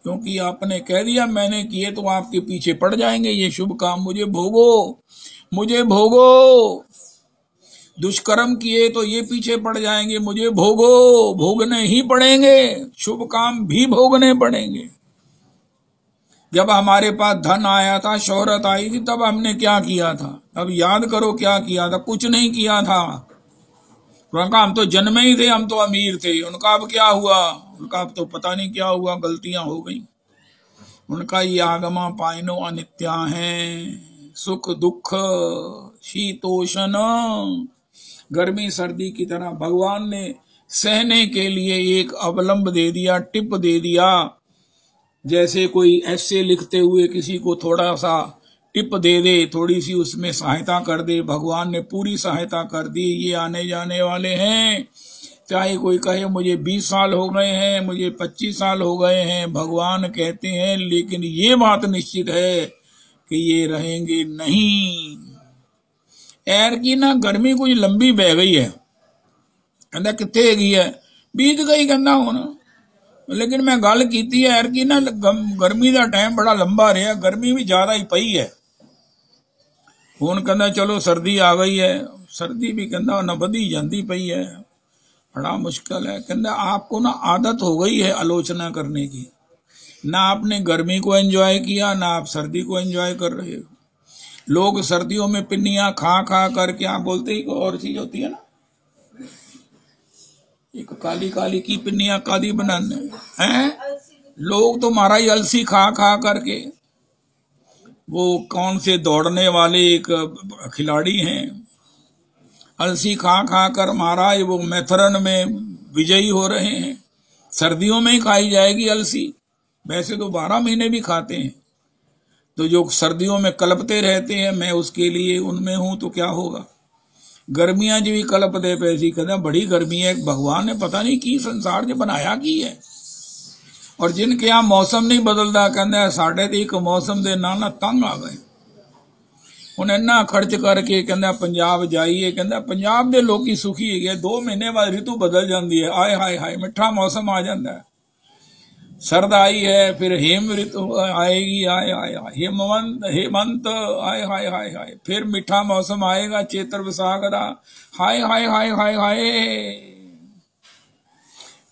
क्योंकि आपने कह दिया मैंने किए तो आपके पीछे पड़ जाएंगे। ये शुभ काम मुझे भोगो, मुझे भोगो। दुष्कर्म किए तो ये पीछे पड़ जाएंगे, मुझे भोगो, भोगने ही पड़ेंगे, शुभ काम भी भोगने पड़ेंगे। जब हमारे पास धन आया था, शोहरत आई थी, तब हमने क्या किया था। अब याद करो क्या किया था, कुछ नहीं किया था। उनका हम तो जन्मे ही थे, हम तो अमीर थे। उनका अब क्या हुआ, उनका अब तो पता नहीं क्या हुआ, गलतियां हो गई। उनका ये आगमा पाइनो अनित्या है, सुख दुख शीतोषण, गर्मी सर्दी की तरह भगवान ने सहने के लिए एक अवलंब दे दिया, टिप दे दिया। जैसे कोई ऐसे लिखते हुए किसी को थोड़ा सा टिप दे दे, थोड़ी सी उसमें सहायता कर दे, भगवान ने पूरी सहायता कर दी। ये आने जाने वाले हैं, चाहे कोई कहे मुझे 20 साल हो गए हैं, मुझे 25 साल हो गए हैं, भगवान कहते हैं लेकिन ये बात निश्चित है कि ये रहेंगे नहीं। एर की ना गर्मी कुछ लंबी बह गई है, कहता कितने हैगी है, बीत गई कहना हुन। लेकिन मैं गल की एर की ना गर्मी का टाइम बड़ा लंबा रहा, गर्मी भी ज्यादा ही पई है। हुन कहना चलो सर्दी आ गई है, सर्दी भी कहना न बधी जाती पई है, बड़ा मुश्किल है। कहता आपको ना आदत हो गई है आलोचना करने की, ना आपने गर्मी को एंजॉय किया ना आप सर्दी को एंजॉय कर रहे हो। लोग सर्दियों में पिन्नियां खा खा करके, आप बोलते ही कोई और चीज होती है ना, एक काली काली की पिन्नियां कादी बनाने हैं लोग, तो मारा ही अलसी खा खा करके। वो कौन से दौड़ने वाले एक खिलाड़ी हैं, अलसी खा खा कर महाराज वो मैथरन में विजयी हो रहे हैं। सर्दियों में ही खाई जाएगी अलसी, वैसे तो 12 महीने भी खाते हैं। तो जो सर्दियों में कलपते रहते हैं, मैं उसके लिए उनमें हूं, तो क्या होगा। गर्मियां जी भी कलप दे पैसी, कहते बड़ी गर्मी है, भगवान ने पता नहीं की संसार जो बनाया की है। और जिनके यहाँ मौसम नहीं बदलता, कहते साढ़े तो एक मौसम दे ना तंग आ गए। ਹੁਣ ਇੰਨਾ खर्च करके कहता पंजाब जाइए, कहता पंजाब के लोग सुखी है, 2 महीने बाद ऋतु बदल जाती है, आए हाय हाय मिठा मौसम आ जाता है। सर्द आई है, फिर हेम ऋतु आएगी, आए हाय हाय हेमंत आए हाय हाय हाय, फिर मीठा मौसम आएगा चेतर विसाख का, हाय हाय हाय हाय हाय।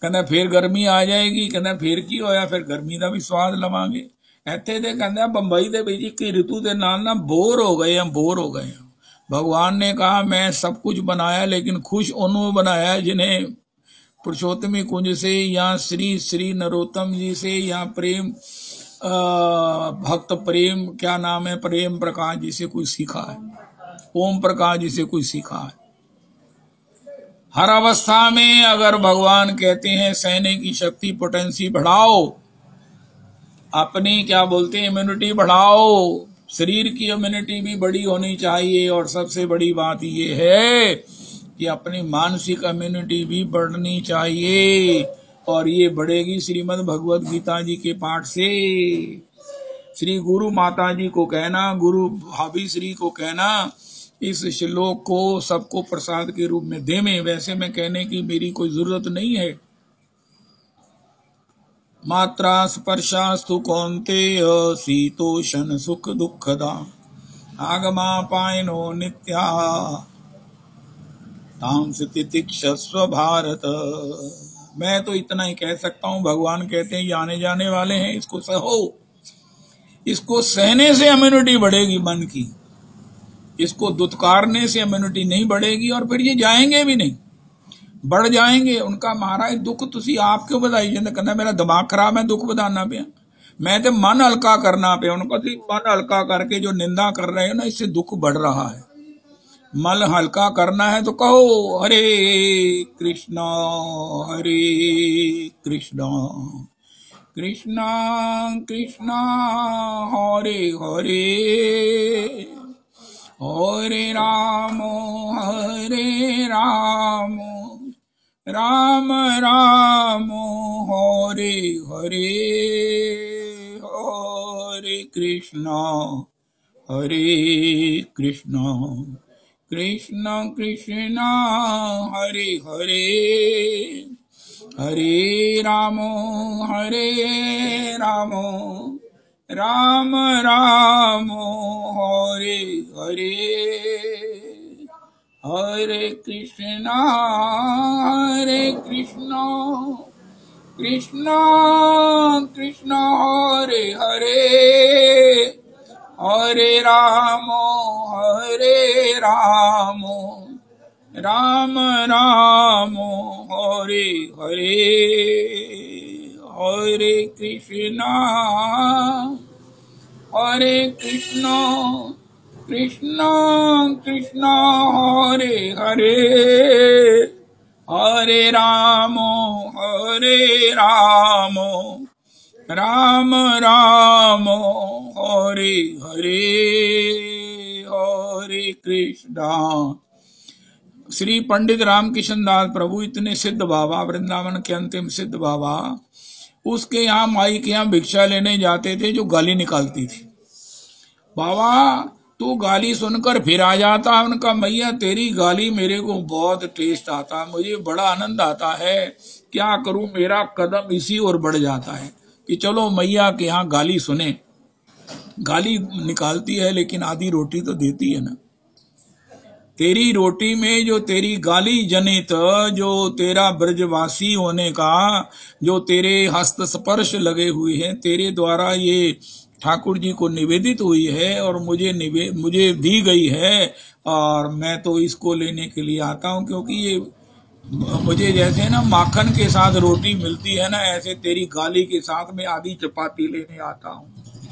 कहता फिर गर्मी आ जाएगी, कहता फिर की होया, फिर गर्मी का भी स्वाद लवांगे। ਇੱਥੇ ਤੇ ਕਹਿੰਦਾ ਬੰਬਈ ਦੇ ਵਿੱਚ ਇੱਕ ऋतु ਦੇ ਨਾਲ ना बोर हो गए हैं, बोर हो गए हैं। भगवान ने कहा मैं सब कुछ बनाया, लेकिन खुश उन्होंने बनाया जिन्हें पुरुषोत्तमी कुंज से या श्री श्री नरोत्तम जी से या प्रेम भक्त प्रेम क्या नाम है, प्रेम प्रकाश जी से कोई सीखा है, ओम प्रकाश जी से कोई सीखा है। हर अवस्था में अगर भगवान कहते हैं सहने की शक्ति पोटेंसी बढ़ाओ, अपनी क्या बोलते हैं इम्यूनिटी बढ़ाओ, शरीर की इम्यूनिटी भी बड़ी होनी चाहिए। और सबसे बड़ी बात ये है कि अपनी मानसिक इम्यूनिटी भी बढ़नी चाहिए, और ये बढ़ेगी श्रीमद् भगवत गीता जी के पाठ से। श्री गुरु माता जी को कहना, गुरु भाभी श्री को कहना, इस श्लोक को सबको प्रसाद के रूप में देवे। वैसे मैं कहने की मेरी कोई जरूरत नहीं है। मात्रा स्पर्शास्तु कौन्तेय शीतोषण सुख दुखदा, आगमा पायनो नित्या तांस तितिक्षस्व भारत। मैं तो इतना ही कह सकता हूँ, भगवान कहते हैं ये आने जाने वाले हैं, इसको सहो। इसको सहने से इम्यूनिटी बढ़ेगी मन की, इसको दुत्कारने से इम्यूनिटी नहीं बढ़ेगी, और फिर ये जाएंगे भी नहीं, बढ़ जाएंगे। उनका महाराज दुख तुसी आप क्यों बधाई जाते, कहना मेरा दिमाग खराब है दुख बधाना पे, मैं तो मन हल्का करना पे। उनको मन हल्का करके जो निंदा कर रहे हो ना, इससे दुख बढ़ रहा है। मन हल्का करना है तो कहो हरे कृष्णा कृष्णा कृष्णा हरे हरे, हरे राम राम राम हरे हरे, हरे कृष्णा कृष्ण कृष्ण हरे हरे, हरे राम राम राम हरे हरे, हरे कृष्णा कृष्ण कृष्ण हरे हरे, हरे राम राम राम हरे हरे, हरे कृष्णा कृष्ण कृष्ण हरे हरे, हरे राम राम राम हरे हरे, हरे कृष्णा। श्री पंडित रामकृष्ण दास प्रभु इतने सिद्ध बाबा, वृंदावन के अंतिम सिद्ध बाबा, उसके यहाँ माई के यहाँ भिक्षा लेने जाते थे, जो गाली निकालती थी। बाबा तू गाली सुनकर फिर आ जाता। उनका मैया तेरी गाली मेरे को बहुत टेस्ट आता, मुझे बड़ा आनंद आता है, क्या करूं, मेरा कदम इसी ओर बढ़ जाता है कि चलो मैया के यहाँ गाली सुने। गाली निकालती है लेकिन आधी रोटी तो देती है ना। तेरी रोटी में जो तेरी गाली जनित, जो तेरा ब्रजवासी होने का, जो तेरे हस्त स्पर्श लगे हुए हैं, तेरे द्वारा ये ठाकुर जी को निवेदित हुई है और मुझे दी गई है, और मैं तो इसको लेने के लिए आता हूं, क्योंकि ये मुझे जैसे ना माखन के साथ रोटी मिलती है ना, ऐसे तेरी गाली के साथ में आधी चपाती लेने आता हूं।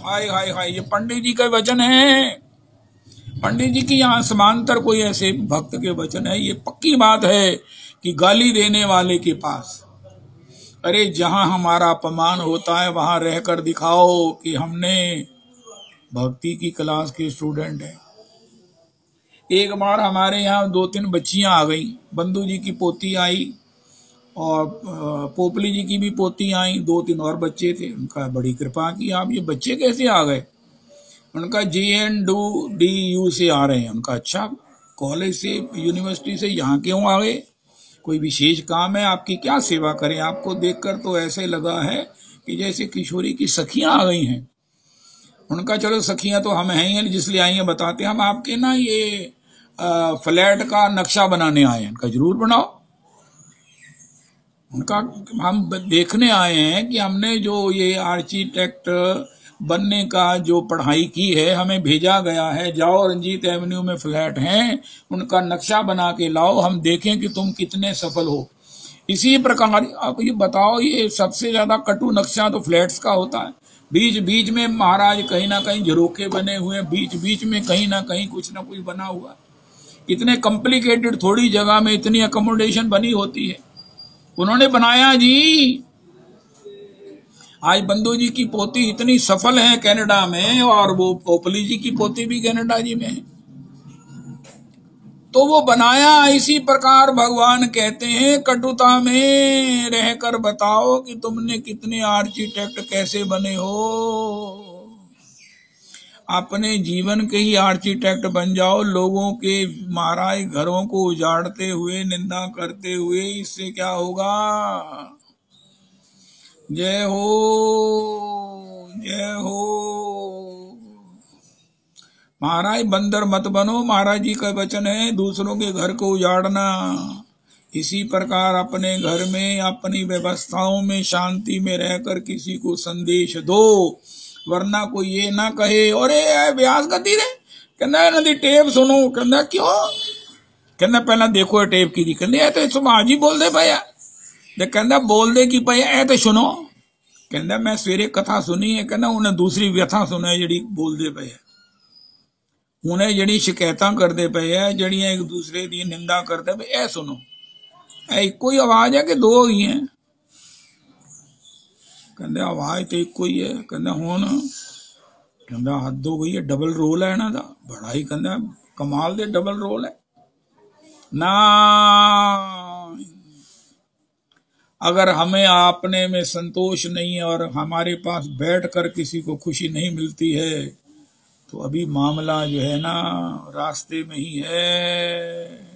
हाय हाय हाय, ये पंडित जी का वचन है। पंडित जी की यहाँ समांतर कोई ऐसे भक्त के वचन है। ये पक्की बात है कि गाली देने वाले के पास, अरे जहां हमारा अपमान होता है वहां रहकर दिखाओ कि हमने भक्ति की क्लास के स्टूडेंट हैं। एक बार हमारे यहाँ 2-3 बच्चियां आ गई, बंधु जी की पोती आई और पोपली जी की भी पोती आई, 2-3 और बच्चे थे। उनका बड़ी कृपा की, आप ये बच्चे कैसे आ गए? उनका JNDU से आ रहे हैं। उनका अच्छा, कॉलेज से, यूनिवर्सिटी से, यहाँ क्यों आ गए? कोई विशेष काम है? आपकी क्या सेवा करें? आपको देखकर तो ऐसे लगा है कि जैसे किशोरी की सखियां आ गई हैं। उनका चलो सखियां तो हम हैं ही, जिसलिए आई हैं बताते हैं, हम आपके ना ये फ्लैट का नक्शा बनाने आए हैं। उनका जरूर बनाओ। उनका हम देखने आए हैं कि हमने जो ये आर्किटेक्ट बनने का जो पढ़ाई की है, हमें भेजा गया है, जाओ रंजीत एवेन्यू में फ्लैट हैं, उनका नक्शा बना के लाओ, हम देखें कि तुम कितने सफल हो। इसी प्रकार आप ये बताओ, ये सबसे ज्यादा कटु नक्शा तो फ्लैट्स का होता है। बीच बीच में महाराज कहीं ना कहीं झरोखे बने हुए, बीच बीच में कहीं ना कहीं कुछ ना कुछ बना हुआ। इतने कॉम्प्लिकेटेड थोड़ी जगह में इतनी अकोमोडेशन बनी होती है, उन्होंने बनाया जी। आज बंधु जी की पोती इतनी सफल है कनाडा में, और वो पोपली जी की पोती भी कनाडा जी में है। तो वो बनाया इसी प्रकार। भगवान कहते हैं कटुता में रहकर बताओ कि तुमने कितने आर्किटेक्ट कैसे बने हो। अपने जीवन के ही आर्किटेक्ट बन जाओ। लोगों के महाराज घरों को उजाड़ते हुए, निंदा करते हुए, इससे क्या होगा? जय हो, जय हो। महाराज बंदर मत बनो, महाराज जी का वचन है, दूसरों के घर को उजाड़ना। इसी प्रकार अपने घर में, अपनी व्यवस्थाओं में शांति में रहकर किसी को संदेश दो, वरना कोई ये ना कहे अरे व्यास गति रे, कहना नदी टेप सुनो। कहना क्यों? कहना पहला देखो टेप की दी। कहने तो तुम आज ही बोल दे भैया। कहना बोल दे कि भैया ए तो सुनो। कहना मैं सवेरे कथा सुनी है। कहना उन्हें दूसरी व्यथा सुना जड़ी बोल दे पे, उन्हें जड़ी शिकायतां करते पे है, जड़ियां एक दूसरे की निंदा करते पे, ए सुनो। इको ही आवाज है कि दो ही है? कहते आवाज तो इको ही है। कहते हुण कहता हद हो गई है, डबल रोल है इन्हां दा, बड़ा ही कहता कमाल दे डबल रोल है ना। अगर हमें अपने में संतोष नहीं है और हमारे पास बैठकर किसी को खुशी नहीं मिलती है, तो अभी मामला जो है ना रास्ते में ही है।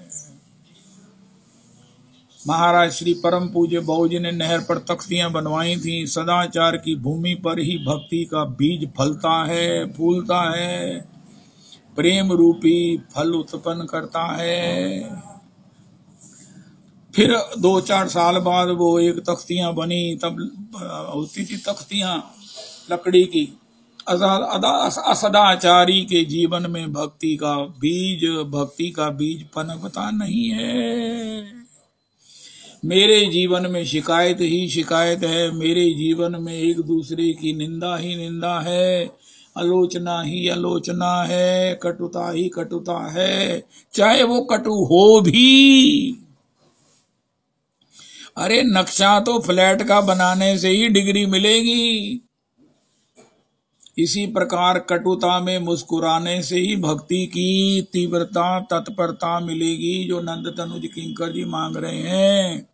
महाराज श्री परम पूज्य बाबूजी ने नहर पर तख्तियां बनवाई थी। सदाचार की भूमि पर ही भक्ति का बीज फलता है, फूलता है, प्रेम रूपी फल उत्पन्न करता है। फिर 2-4 साल बाद वो एक तख्तियां बनी, तब होती थी तख्तियां लकड़ी की। असदाचारी के जीवन में भक्ति का बीज पनपता नहीं है। मेरे जीवन में शिकायत ही शिकायत है, मेरे जीवन में एक दूसरे की निंदा ही निंदा है, आलोचना ही आलोचना है, कटुता ही कटुता है, चाहे वो कटु हो भी। अरे नक्शा तो फ्लैट का बनाने से ही डिग्री मिलेगी। इसी प्रकार कटुता में मुस्कुराने से ही भक्ति की तीव्रता, तत्परता मिलेगी, जो नंद तनुज किंकर जी मांग रहे हैं,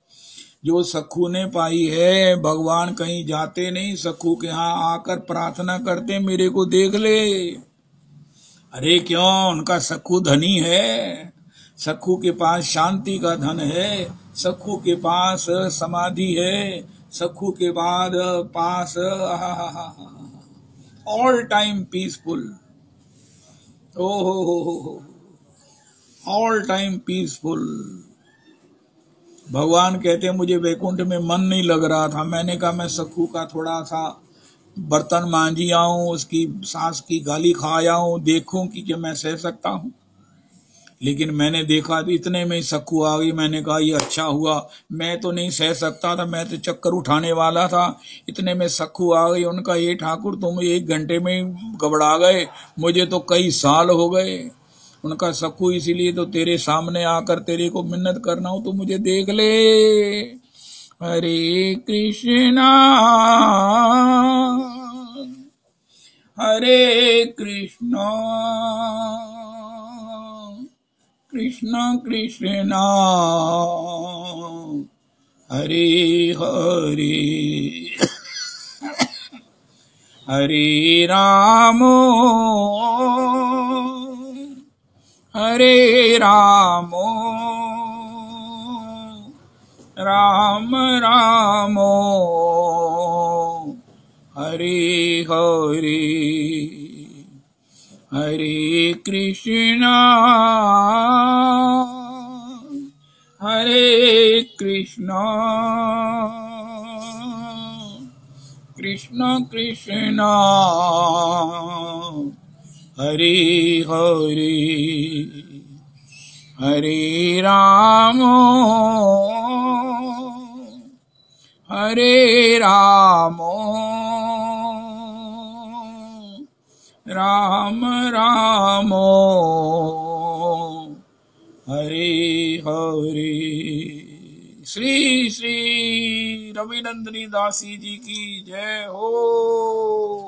जो सखू ने पाई है। भगवान कहीं जाते नहीं, सखू के यहाँ आकर प्रार्थना करते मेरे को देख ले। अरे क्यों, उनका सखू धनी है, सखू के पास शांति का धन है, सखू के पास समाधि है, सखू के बाद पास ऑल टाइम पीसफुल, ओ हो, ऑल टाइम पीसफुल। भगवान कहते हैं मुझे वैकुंठ में मन नहीं लग रहा था, मैंने कहा मैं सखू का थोड़ा सा बर्तन मांझी आऊं, उसकी सास की गाली खा आऊं, देखूं कि क्या मैं सह सकता हूं। लेकिन मैंने देखा तो इतने में ही सखू आ गई। मैंने कहा ये अच्छा हुआ, मैं तो नहीं सह सकता था, मैं तो चक्कर उठाने वाला था। इतने में सखू आ गई। उनका ये ठाकुर तुम 1 घंटे में घबरा गए, मुझे तो कई साल हो गए। उनका सखू इसीलिए तो तेरे सामने आकर तेरे को मिन्नत करना हो तो मुझे देख ले। हरे कृष्णा हरे कृष्णा कृष्ण कृष्णा हरे हरे हरे राम हरे राम राम राम हरे हरे हरे कृष्णा हरे कृष्णा कृष्ण कृष्णा हरे हरे हरे राम हरे राम राम राम हरे हरे। श्री श्री रविनंदिनी दासी जी की जय हो।